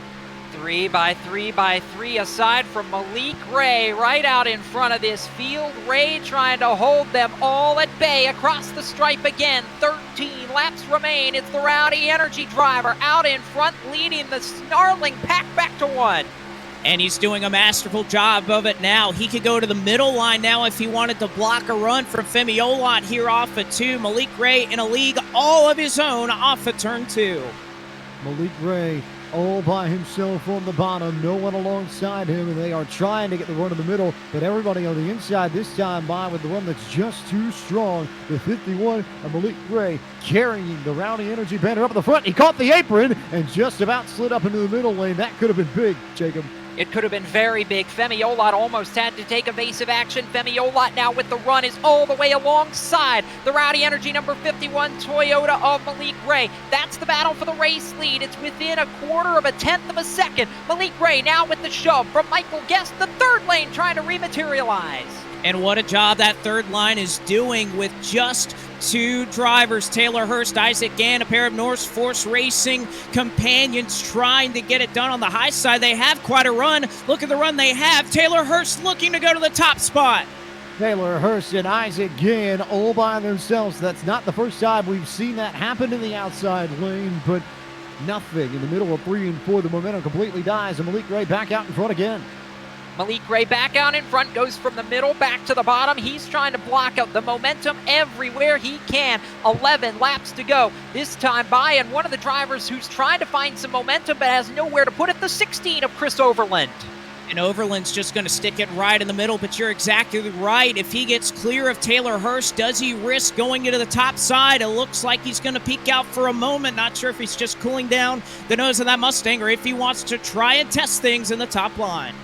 3x3x3 aside from Malik Ray right out in front of this field. Ray trying to hold them all at bay across the stripe again. 13 laps remain. It's the Rowdy Energy driver out in front leading the snarling pack back to one. And he's doing a masterful job of it now. He could go to the middle line now if he wanted to block a run from Femi Olot here off of 2. Malik Ray in a league all of his own off of turn 2. Malik Ray all by himself on the bottom, no one alongside him, and they are trying to get the run in the middle, but everybody on the inside this time by with the run that's just too strong. The 51 of Malik Ray carrying the Rowdy Energy banner up at the front. He caught the apron and just about slid up into the middle lane. That could have been big, Jacob. It could have been very big. Femi Olot almost had to take evasive action. Femi Olot now with the run is all the way alongside the Rowdy Energy number 51 Toyota of Malik Ray. That's the battle for the race lead. It's within a quarter of a tenth of a second. Malik Ray now with the shove from Michael Guest, the third lane trying to rematerialize. And what a job that third line is doing with just 2 drivers. Taylor Hurst, Isaac Gann, a pair of Norse Force Racing companions trying to get it done on the high side. They have quite a run. Look at the run they have. Taylor Hurst looking to go to the top spot. Taylor Hurst and Isaac Gann all by themselves. That's not the first time we've seen that happen in the outside lane, but nothing in the middle of 3 and 4. The momentum completely dies, and Malik Ray back out in front again. Malik Ray back out in front, goes from the middle back to the bottom. He's trying to block out the momentum everywhere he can. 11 laps to go. This time by, and one of the drivers who's trying to find some momentum but has nowhere to put it, the 16 of Chris Overland. And Overland's just going to stick it right in the middle, but you're exactly right. If he gets clear of Taylor Hurst, does he risk going into the top side? It looks like he's going to peek out for a moment. Not sure if he's just cooling down the nose of that Mustang or if he wants to try and test things in the top line.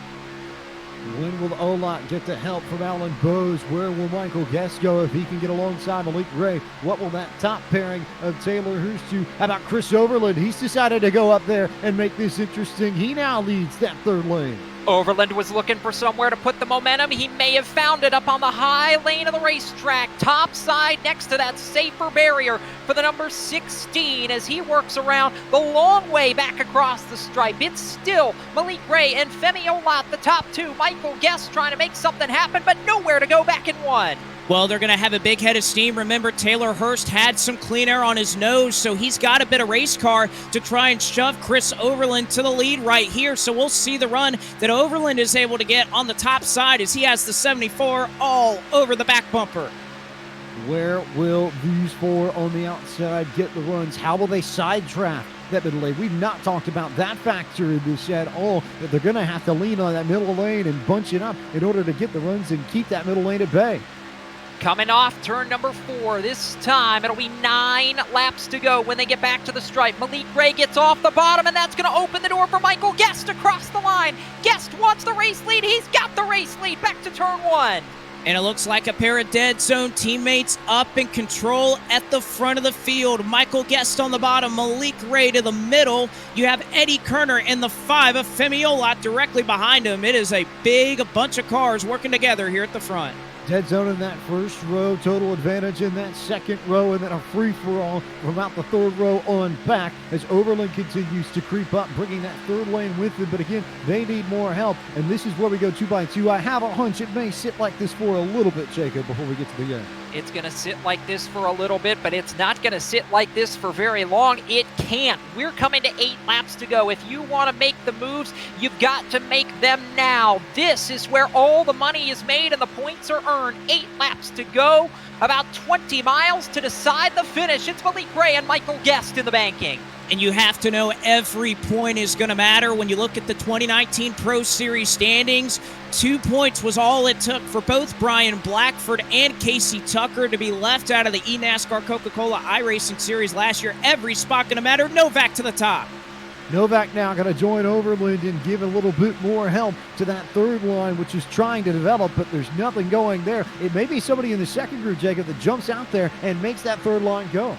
When will Olot get the help from Alan Bowes? Where will Michael Guest go if he can get alongside Malik Ray? What will that top pairing of Taylor Hurst do? How about Chris Overland? He's decided to go up there and make this interesting. He now leads that third lane. Overland was looking for somewhere to put the momentum. He may have found it up on the high lane of the racetrack, top side next to that safer barrier for the number 16 as he works around the long way back across the stripe. It's still Malik Ray and Femi Olot, the top 2. Michael Guest trying to make something happen, but nowhere to go back in 1. Well, they're going to have a big head of steam. Remember, Taylor Hurst had some clean air on his nose, so he's got a bit of race car to try and shove Chris Overland to the lead right here. So we'll see the run that Overland is able to get on the top side as he has the 74 all over the back bumper. Where will these four on the outside get the runs? How will they sidetrack that middle lane? We've not talked about that factor in this at all, that they're going to have to lean on that middle lane and bunch it up in order to get the runs and keep that middle lane at bay. Coming off turn number 4, this time it'll be 9 laps to go when they get back to the stripe. Malik Ray gets off the bottom, and that's going to open the door for Michael Guest across the line. Guest wants the race lead. He's got the race lead back to turn 1. And it looks like a pair of dead zone teammates up in control at the front of the field. Michael Guest on the bottom, Malik Ray to the middle. You have Eddie Kerner in the 5 of Femi Olot directly behind him. It is a big bunch of cars working together here at the front. Dead zone in that first row, total advantage in that second row, and then a free-for-all from out the third row on back as Overland continues to creep up, bringing that third lane with them. But again, they need more help, and this is where we go 2 by 2. I have a hunch it may sit like this for a little bit, Jacob, before we get to the end. It's going to sit like this for a little bit, but it's not going to sit like this for very long. It can't. We're coming to 8 laps to go. If you want to make the moves, you've got to make them now. This is where all the money is made and the points are earned. 8 laps to go, about 20 miles to decide the finish. It's Malik Ray and Michael Guest in the banking. And you have to know every point is going to matter. When you look at the 2019 Pro Series standings, 2 points was all it took for both Brian Blackford and Casey Tucker to be left out of the eNASCAR Coca-Cola iRacing Series last year. Every spot going to matter. Novak to the top. Novak now going to join Overland and give a little bit more help to that third line, which is trying to develop, but there's nothing going there. It may be somebody in the second group, Jacob, that jumps out there and makes that third line go.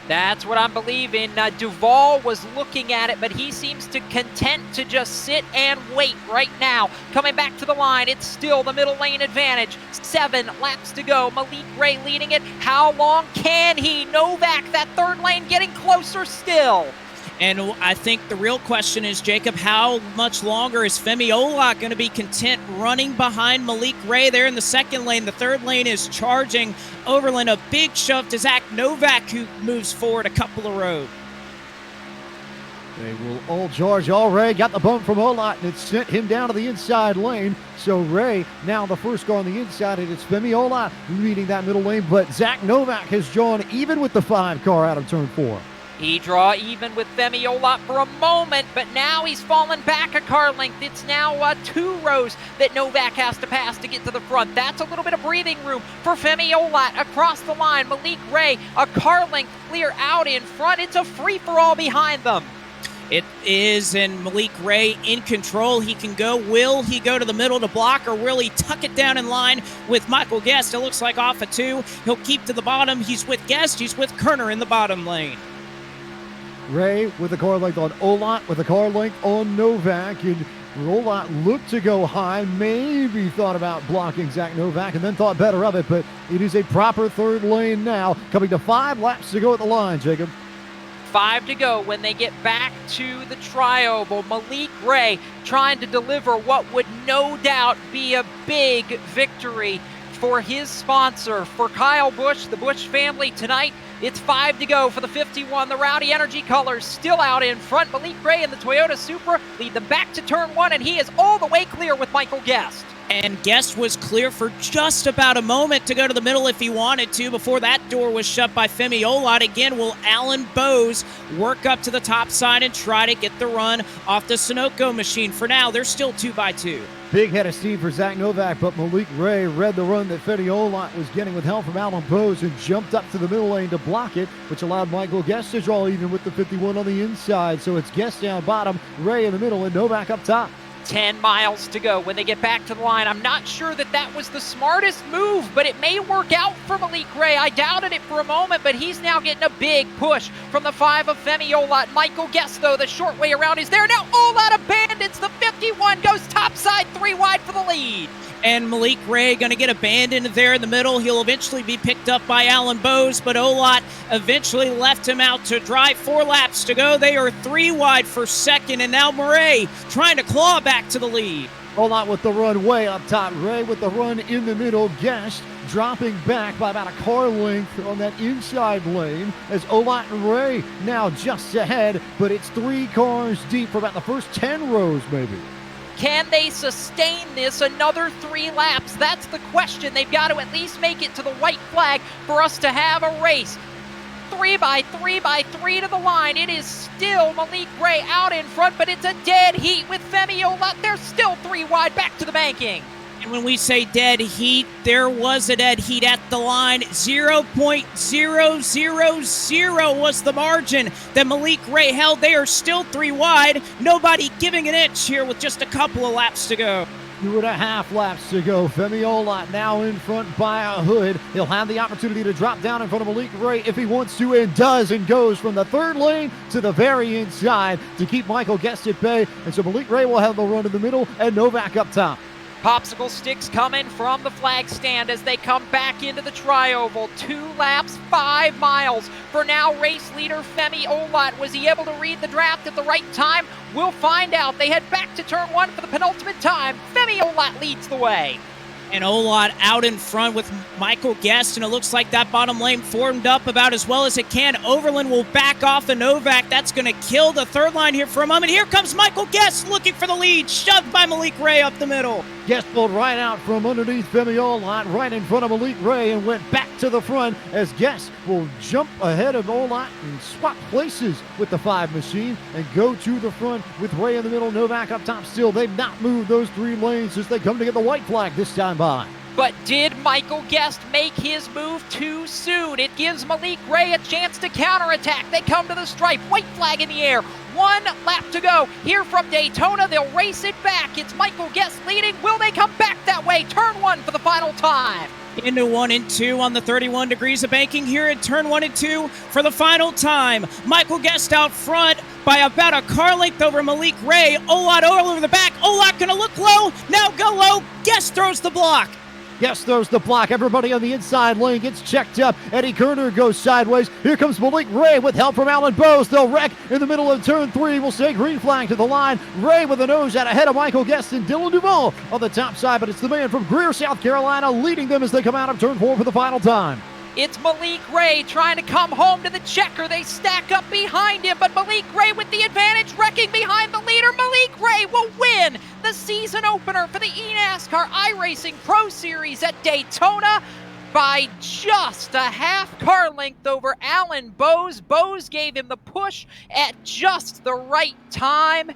That's what I'm believing. Duval was looking at it, but he seems to content to just sit and wait right now. Coming back to the line, it's still the middle lane advantage. 7 laps to go. Malik Ray leading it. How long can he? Novak, that third lane getting closer still. And I think the real question is, Jacob, how much longer is Femi Olot going to be content running behind Malik Ray there in the second lane? The third lane is charging Overland. A big shove to Zach Novak, who moves forward a couple of rows. They will all charge. All Ray got the bump from Olot, and it sent him down to the inside lane. So Ray now the first car on the inside, and it's Femi Olot leading that middle lane. But Zach Novak has drawn even with the 5 car out of turn 4. He draw even with Femi Olot for a moment, but now he's fallen back a car length. It's now 2 rows that Novak has to pass to get to the front. That's a little bit of breathing room for Femi Olot across the line. Malik Ray, a car length clear out in front. It's a free-for-all behind them. It is, and Malik Ray in control. He can go. Will he go to the middle to block, or will he tuck it down in line with Michael Guest? It looks like off of 2. He'll keep to the bottom. He's with Guest. He's with Kerner in the bottom lane. Ray with a car length on Olot, with a car length on Novak, and Olot looked to go high, maybe thought about blocking Zach Novak, and then thought better of it, but it is a proper third lane now, coming to 5 laps to go at the line, Jacob. 5 to go when they get back to the tri-oval. Malik Ray trying to deliver what would no doubt be a big victory for his sponsor, for Kyle Busch, the Busch family tonight. It's 5 to go for the 51. The Rowdy Energy colors still out in front. Malik Ray and the Toyota Supra lead them back to turn 1, and he is all the way clear with Michael Guest. And Guest was clear for just about a moment to go to the middle if he wanted to before that door was shut by Femi Olot. Again, will Alan Bowes work up to the top side and try to get the run off the Sunoco machine? For now, they're still 2 by 2. Big head of steam for Zach Novak, but Malik Ray read the run that Femi Olot was getting with help from Alan Bowes and jumped up to the middle lane to block it, which allowed Michael Guest to draw even with the 51 on the inside. So it's Guest down bottom, Ray in the middle, and Novak up top. 10 miles to go when they get back to the line. I'm not sure that was the smartest move, but it may work out for Malik Ray. I doubted it for a moment, but he's now getting a big push from the 5 of Femi Olot. Michael Guest, though, the short way around is there. Now Olot abandons the 51, goes topside 3 wide for the lead. And Malik Ray going to get abandoned there in the middle. He'll eventually be picked up by Alan Bowes, but Olot eventually left him out to dry. 4 laps to go. They are 3 wide for second, and now Murray trying to claw back to the lead. Olot with the run way up top. Ray with the run in the middle. Guest dropping back by about a car length on that inside lane as Olot and Ray now just ahead, but it's 3 cars deep for about the first 10 rows maybe. Can they sustain this another 3 laps? That's the question. They've got to at least make it to the white flag for us to have a race. 3 by 3 by 3 to the line. It is still Malik Gray out in front, but it's a dead heat with Femi Olat. They're still 3 wide back to the banking. And when we say dead heat, there was a dead heat at the line. 0.000 was the margin that Malik Gray held. They are still 3 wide. Nobody giving an inch here with just a couple of laps to go. 2.5 laps to go. Femi Olat now in front by a hood. He'll have the opportunity to drop down in front of Malik Gray if he wants to, and does, and goes from the 3rd lane to the very inside to keep Michael Guest at bay. And so Malik Gray will have the run in the middle and Novak up top. Popsicle sticks coming from the flag stand as they come back into the tri-oval. 2 laps, 5 miles. For now, race leader Femi Olat. Was he able to read the draft at the right time? We'll find out. They head back to turn 1 for the penultimate time. Femi Olat leads the way. And Olat out in front with Michael Guest, and it looks like that bottom lane formed up about as well as it can. Overland will back off of Novak. That's going to kill the 3rd line here for a moment. Here comes Michael Guest looking for the lead, shoved by Malik Gray up the middle. Guest pulled right out from underneath Femi Olat, right in front of Malik Gray, and went back to the front as Guest will jump ahead of Olat and swap places with the 5 machine and go to the front with Ray in the middle, Novak up top still. They've not moved those 3 lanes as they come to get the white flag this time by. But did Michael Guest make his move too soon? It gives Malik Gray a chance to counterattack. They come to the stripe. White flag in the air. 1 lap to go. Here from Daytona, they'll race it back. It's Michael Guest leading. Will they come back that way? Turn 1 for the final time. Into 1 and 2 on the 31 degrees of banking here at turn 1 and 2 for the final time. Michael Guest out front by about a car length over Malik Gray. Olat all over the back. Olat gonna look low. Now go low. Guest throws the block. Guest throws the block. Everybody on the inside lane gets checked up. Eddie Kerner goes sideways. Here comes Malik Ray with help from Alan Bose. They'll wreck in the middle of turn 3. We'll say green flag to the line. Ray with a nose out ahead of Michael Guest and Dylan Duvall on the top side, but it's the man from Greer, South Carolina, leading them as they come out of turn 4 for the final time. It's Malik Gray trying to come home to the checker. They stack up behind him, but Malik Gray with the advantage, wrecking behind the leader. Malik Gray will win the season opener for the eNASCAR iRacing Pro Series at Daytona by just a half car length over Alan Bose. Bose gave him the push at just the right time,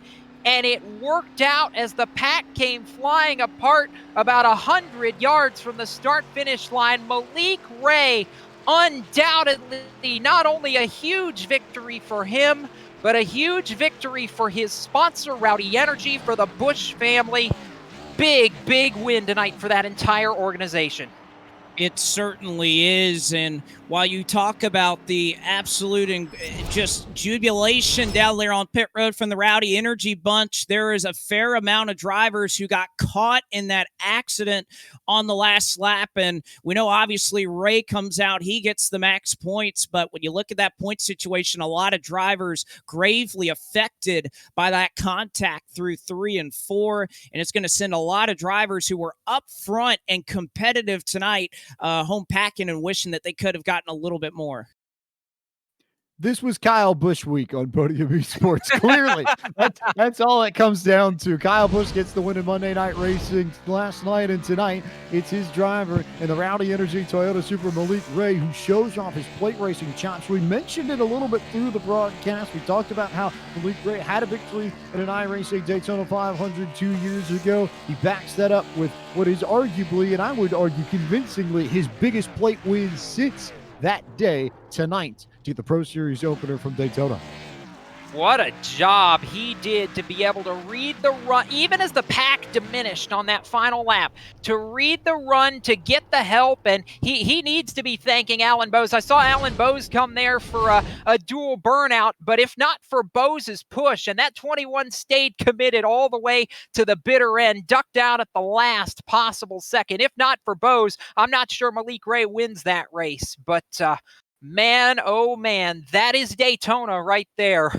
and it worked out as the pack came flying apart about 100 yards from the start-finish line. Malik Gray, undoubtedly not only a huge victory for him, but a huge victory for his sponsor, Rowdy Energy, for the Bush family. Big, big win tonight for that entire organization. It certainly is, and while you talk about the absolute and just jubilation down there on pit road from the Rowdy Energy bunch, there is a fair amount of drivers who got caught in that accident on the last lap, and we know obviously Ray comes out, he gets the max points, but when you look at that point situation, a lot of drivers gravely affected by that contact through 3 and 4, and it's going to send a lot of drivers who were up front and competitive tonight home packing and wishing that they could have gotten a little bit more. This was Kyle Busch week on Podium Esports. Clearly, that's all it comes down to. Kyle Busch gets the win in Monday Night Racing last night, and tonight it's his driver in the Rowdy Energy Toyota Supra, Malik Ray, who shows off his plate racing chops. We mentioned it a little bit through the broadcast. We talked about how Malik Ray had a victory in an iRacing Daytona 500 2 years ago. He backs that up with what is arguably, and I would argue convincingly, his biggest plate win since that day tonight to the Pro Series opener from Daytona. What a job he did to be able to read the run, even as the pack diminished on that final lap, to read the run, to get the help, and he needs to be thanking Alan Bose. I saw Alan Bose come there for a dual burnout, but if not for Bose's push, and that 21 stayed committed all the way to the bitter end, ducked out at the last possible second. If not for Bose, I'm not sure Malik Ray wins that race, but man, oh man, that is Daytona right there.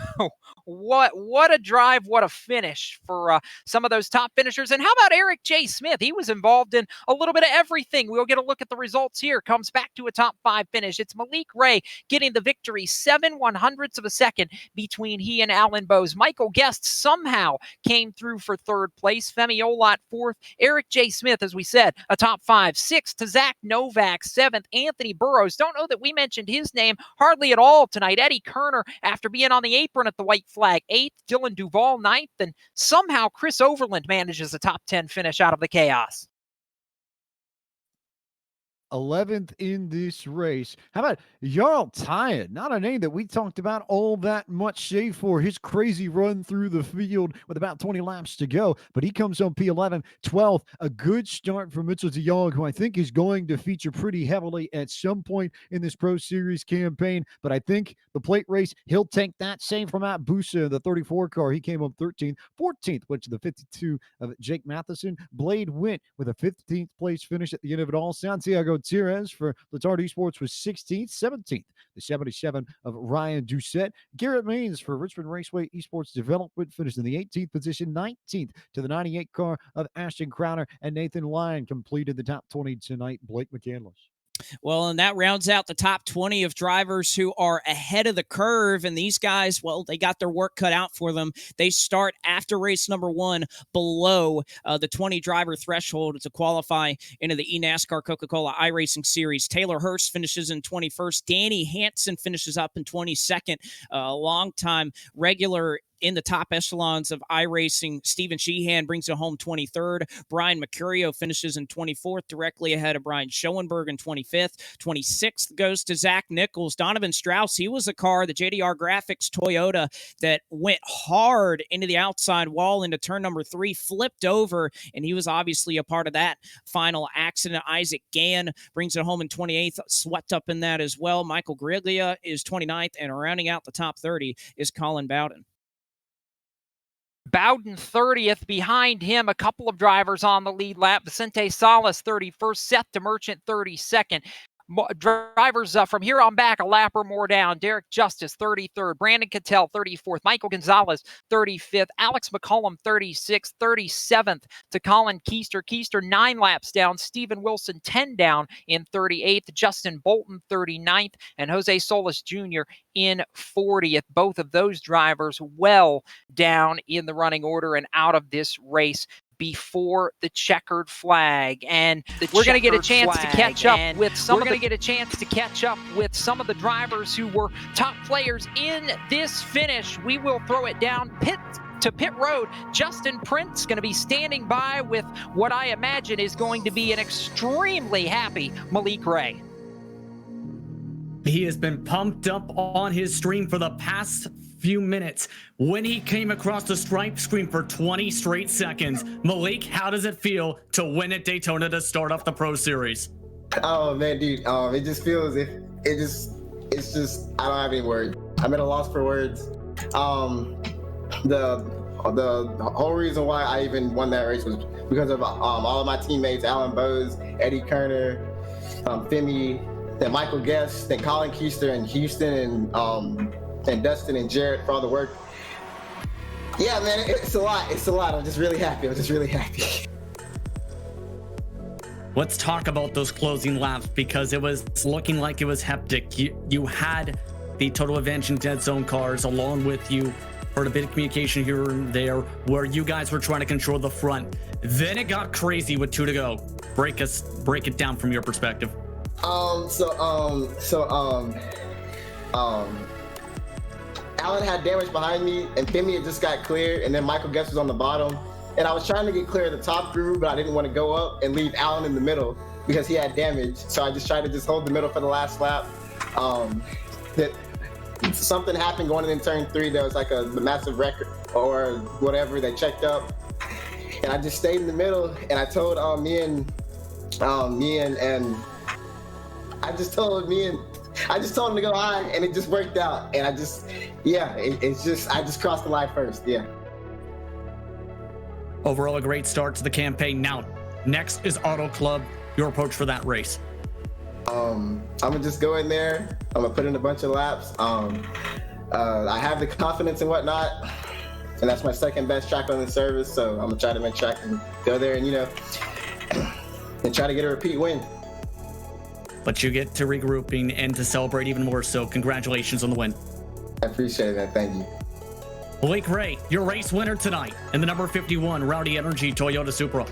what a drive, what a finish for some of those top finishers. And how about Eric J. Smith? He was involved in a little bit of everything. We'll get a look at the results here. Comes back to a top 5 finish. It's Malik Ray getting the victory, 7/100ths of a second between he and Alan Bowes. Michael Guest somehow came through for 3rd place. Femi Olot 4th. Eric J. Smith, as we said, a top 5. 6th to Zach Novak. 7th, Anthony Burrows. Don't know that we mentioned his name hardly at all tonight. Eddie Kerner, after being on the apron at the white flag. 8th, Dylan Duvall. 9th, and somehow Chris Overland manages a top 10 finish out of the chaos. 11th in this race. How about Jarl Tyan? Not a name that we talked about all that much, save for his crazy run through the field with about 20 laps to go. But he comes on P11, 12th. A good start for Mitchell de Jong, who I think is going to feature pretty heavily at some point in this Pro Series campaign. But I think the plate race, he'll take that. Same for Matt Busa, the 34 car. He came up 13th. 14th went to the 52 of Jake Matheson. Blade went with a 15th place finish at the end of it all. Santiago Tires for Letard Esports was 16th. 17th, the 77 of Ryan Doucette. Garrett Maines for Richmond Raceway Esports Development finished in the 18th position. 19th to the 98 car of Ashton Crowner, and Nathan Lyon completed the top 20 tonight. Blake McCandless. Well, and that rounds out the top 20 of drivers who are ahead of the curve. And these guys, well, they got their work cut out for them. They start after race number 1 below the 20 driver threshold to qualify into the eNASCAR Coca-Cola iRacing Series. Taylor Hurst finishes in 21st. Danny Hansen finishes up in 22nd. A long-time regular in the top echelons of iRacing. Stephen Sheehan brings it home 23rd. Brian Mercurio finishes in 24th, directly ahead of Brian Schoenberg in 25th. 26th goes to Zach Nichols. Donovan Strauss, he was a car, the JDR Graphics Toyota, that went hard into the outside wall into turn number 3, flipped over, and he was obviously a part of that final accident. Isaac Gann brings it home in 28th, swept up in that as well. Michael Griglia is 29th, and rounding out the top 30 is Colin Bowden. Bowden 30th. Behind him, a couple of drivers on the lead lap. Vicente Salas 31st. Seth DeMerchant 32nd. Drivers from here on back, a lap or more down. Derek Justice, 33rd. Brandon Cattell, 34th. Michael Gonzalez, 35th. Alex McCollum, 36th. 37th to Colin Keister. Keister, 9 laps down. Stephen Wilson, 10 down in 38th. Justin Bolton, 39th. And Jose Solis Jr. in 40th. Both of those drivers well down in the running order and out of this race before the checkered flag. And we're going to get a chance to catch up with some of the drivers who were top players in this finish. We will throw it down pit road. Justin Prince going to be standing by with what I imagine is going to be an extremely happy Malik Ray. He has been pumped up on his stream for the past few minutes. When he came across the stripe screen for 20 straight seconds, Malik, how does it feel to win at Daytona to start off the Pro Series? Oh man, dude, it just feels it's just I don't have any words. I'm at a loss for words. The whole reason why I even won that race was because of all of my teammates: Alan Bowes, Eddie Kerner, Femi, then Michael Guest, then Colin Keister, and Houston, and Dustin and Jarrett for all the work. Yeah, man, it's a lot. I'm just really happy. Let's talk about those closing laps, because it was looking like it was hectic. You had the total advantage in dead zone cars along with you for a bit of communication here and there where you guys were trying to control the front. Then it got crazy with 2 to go. Break it down from your perspective. Alan had damage behind me, and Femi had just got cleared, and then Michael Guest was on the bottom. And I was trying to get clear of the top groove, but I didn't want to go up and leave Alan in the middle because he had damage. So I just tried to hold the middle for the last lap. That something happened going in turn 3. There was like a massive record or whatever. They checked up, and I just stayed in the middle. And I told I just told him to go high, and it just worked out. And I just crossed the line first. Yeah. Overall, a great start to the campaign. Now, next is Auto Club. Your approach for that race. I'm gonna just go in there. I'm gonna put in a bunch of laps. I have the confidence and whatnot, and that's my second best track on the service. So I'm gonna try to make sure I can go there and and try to get a repeat win. But you get to regrouping and to celebrate even more. So congratulations on the win. I appreciate that. Thank you. Blake Ray, your race winner tonight in the number 51 Rowdy Energy Toyota Supra.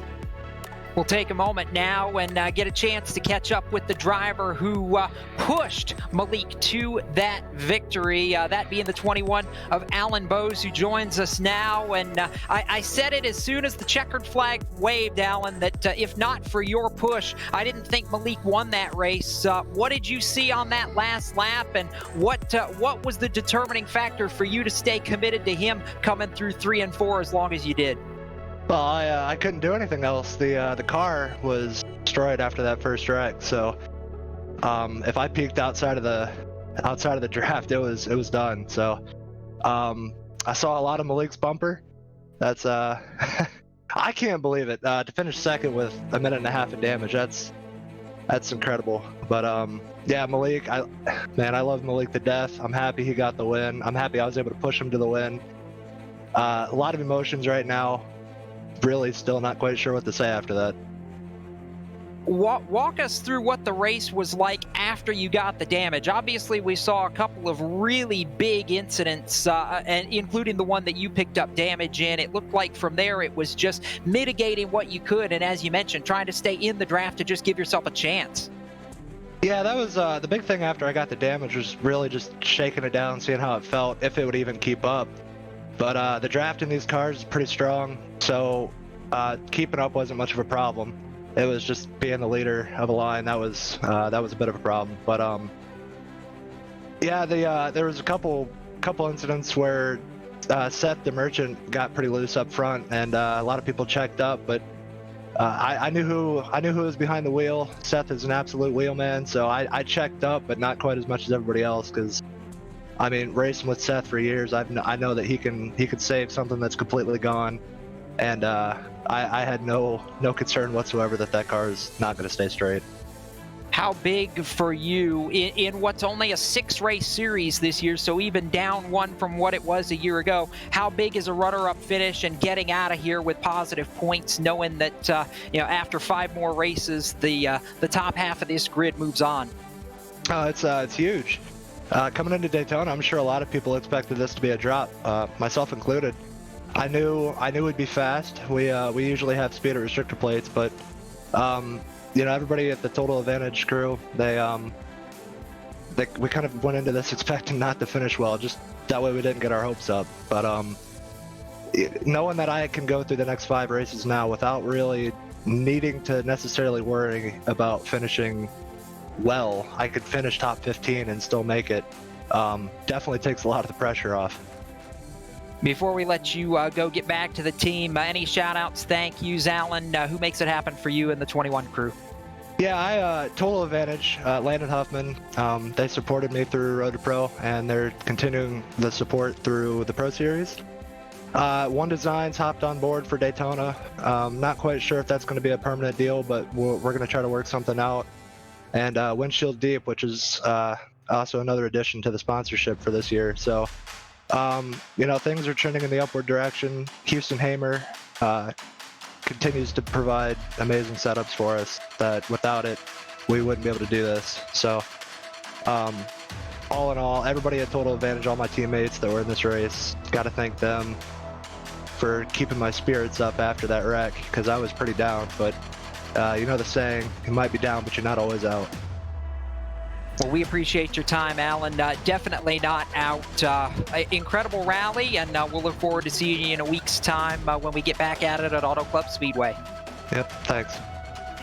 We'll take a moment now and get a chance to catch up with the driver who pushed Malik to that victory, that being the 21 of Alan Bowes, who joins us now. And I said it as soon as the checkered flag waved, Alan, that if not for your push, I didn't think Malik won that race. What did you see on that last lap, and what was the determining factor for you to stay committed to him coming through 3 and 4 as long as you did? Well, I couldn't do anything else. The car was destroyed after that first wreck. So if I peeked outside of the draft, it was done. So I saw a lot of Malik's bumper. That's I can't believe it. To finish second with 1.5 minutes of damage, that's incredible. But yeah, Malik, I love Malik to death. I'm happy he got the win. I'm happy I was able to push him to the win. A lot of emotions right now. Really still not quite sure what to say after that. Walk us through what the race was like after you got the damage. Obviously, we saw a couple of really big incidents, and including the one that you picked up damage in. It looked like from there it was just mitigating what you could, and as you mentioned, trying to stay in the draft to just give yourself a chance. Yeah, that was the big thing after I got the damage, was really just shaking it down, seeing how it felt, if it would even keep up. But the draft in these cars is pretty strong, so keeping up wasn't much of a problem. It was just being the leader of a line that was a bit of a problem. But yeah, there was a couple incidents where Seth the Merchant got pretty loose up front, and a lot of people checked up. But I knew who was behind the wheel. Seth is an absolute wheelman, so I checked up, but not quite as much as everybody else, because I mean, racing with Seth for years, I know that he can save something that's completely gone, and I had no concern whatsoever that car is not going to stay straight. How big for you in what's only a 6-race series this year, so even down one from what it was a year ago, how big is a runner-up finish and getting out of here with positive points, knowing that after 5 more races, the top half of this grid moves on? It's huge. Coming into Daytona, I'm sure a lot of people expected this to be a drop, myself included. I knew it'd be fast. We usually have speed at restrictor plates, but everybody at the Total Advantage crew, we kind of went into this expecting not to finish well, just that way we didn't get our hopes up. But knowing that I can go through the next 5 races now without really needing to necessarily worry about finishing well, I could finish top 15 and still make it, definitely takes a lot of the pressure off. Before we let you go get back to the team, any shout-outs, thank yous, Alan? Who makes it happen for you and the 21 crew? Yeah, Total Advantage, Landon Huffman, they supported me through Road to Pro, and they're continuing the support through the Pro Series. One Designs hopped on board for Daytona. Not quite sure if that's going to be a permanent deal, but we're going to try to work something out. And Windshield Deep, which is also another addition to the sponsorship for this year. So, things are trending in the upward direction. Houston Hamer continues to provide amazing setups for us that without it, we wouldn't be able to do this. So, all in all, everybody at Total Advantage, all my teammates that were in this race, got to thank them for keeping my spirits up after that wreck, because I was pretty down, but the saying, you might be down, but you're not always out. Well, we appreciate your time, Alan. Definitely not out. Incredible rally, and we'll look forward to seeing you in a week's time when we get back at it at Auto Club Speedway. Yep, thanks.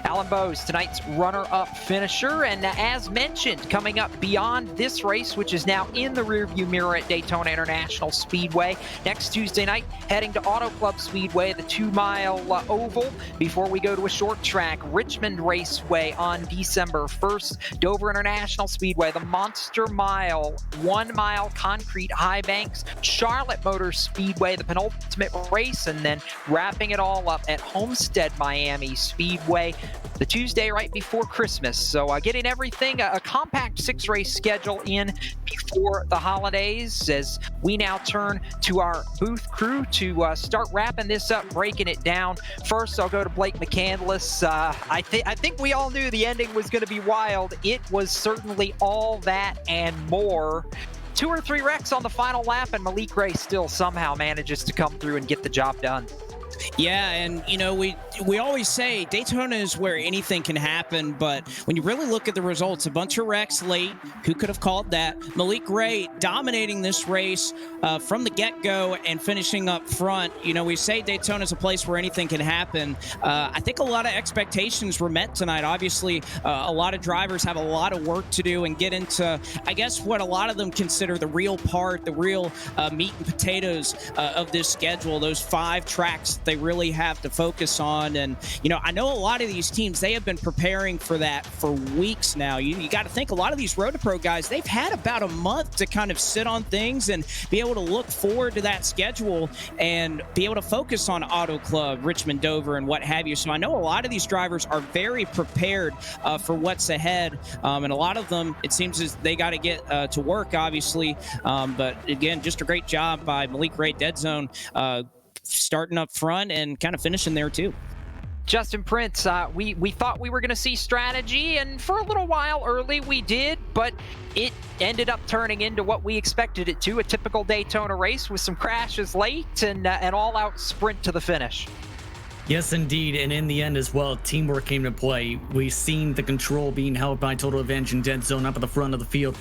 Alan Bowes, tonight's runner-up finisher, and as mentioned, coming up beyond this race, which is now in the rearview mirror at Daytona International Speedway, next Tuesday night, heading to Auto Club Speedway, the 2-mile oval, before we go to a short track, Richmond Raceway on December 1st, Dover International Speedway, the Monster Mile, 1-mile concrete high banks, Charlotte Motor Speedway, the penultimate race, and then wrapping it all up at Homestead Miami Speedway. the Tuesday right before Christmas. So getting everything, a compact 6-race schedule in before the holidays, as we now turn to our booth crew to start wrapping this up, breaking it down. First, I'll go to Blake McCandless. I think we all knew the ending was going to be wild. It was certainly all that and more. 2 or 3 wrecks on the final lap, and Malik Ray still somehow manages to come through and get the job done. Yeah, and we always say Daytona is where anything can happen, but when you really look at the results, a bunch of wrecks late, who could have called that? Malik Ray dominating this race from the get-go and finishing up front. We say Daytona is a place where anything can happen. I think a lot of expectations were met tonight. Obviously, a lot of drivers have a lot of work to do and get into, I guess, what a lot of them consider the real part, the real meat and potatoes of this schedule, those 5 tracks they really have to focus on. And I know a lot of these teams, they have been preparing for that for weeks now. You got to think a lot of these Road to Pro guys, they've had about a month to kind of sit on things and be able to look forward to that schedule and be able to focus on Auto Club, Richmond, Dover, and what have you. So I know a lot of these drivers are very prepared for what's ahead, and a lot of them, it seems as they got to get to work, obviously, but again, just a great job by Malik Ray, Dead Zone, starting up front and kind of finishing there too. Justin Prince, we thought we were going to see strategy, and for a little while early we did, but it ended up turning into what we expected it to, a typical Daytona race with some crashes late and an all-out sprint to the finish. Yes, indeed. And in the end as well, teamwork came to play. We've seen the control being held by Total Advantage and Dead Zone up at the front of the field.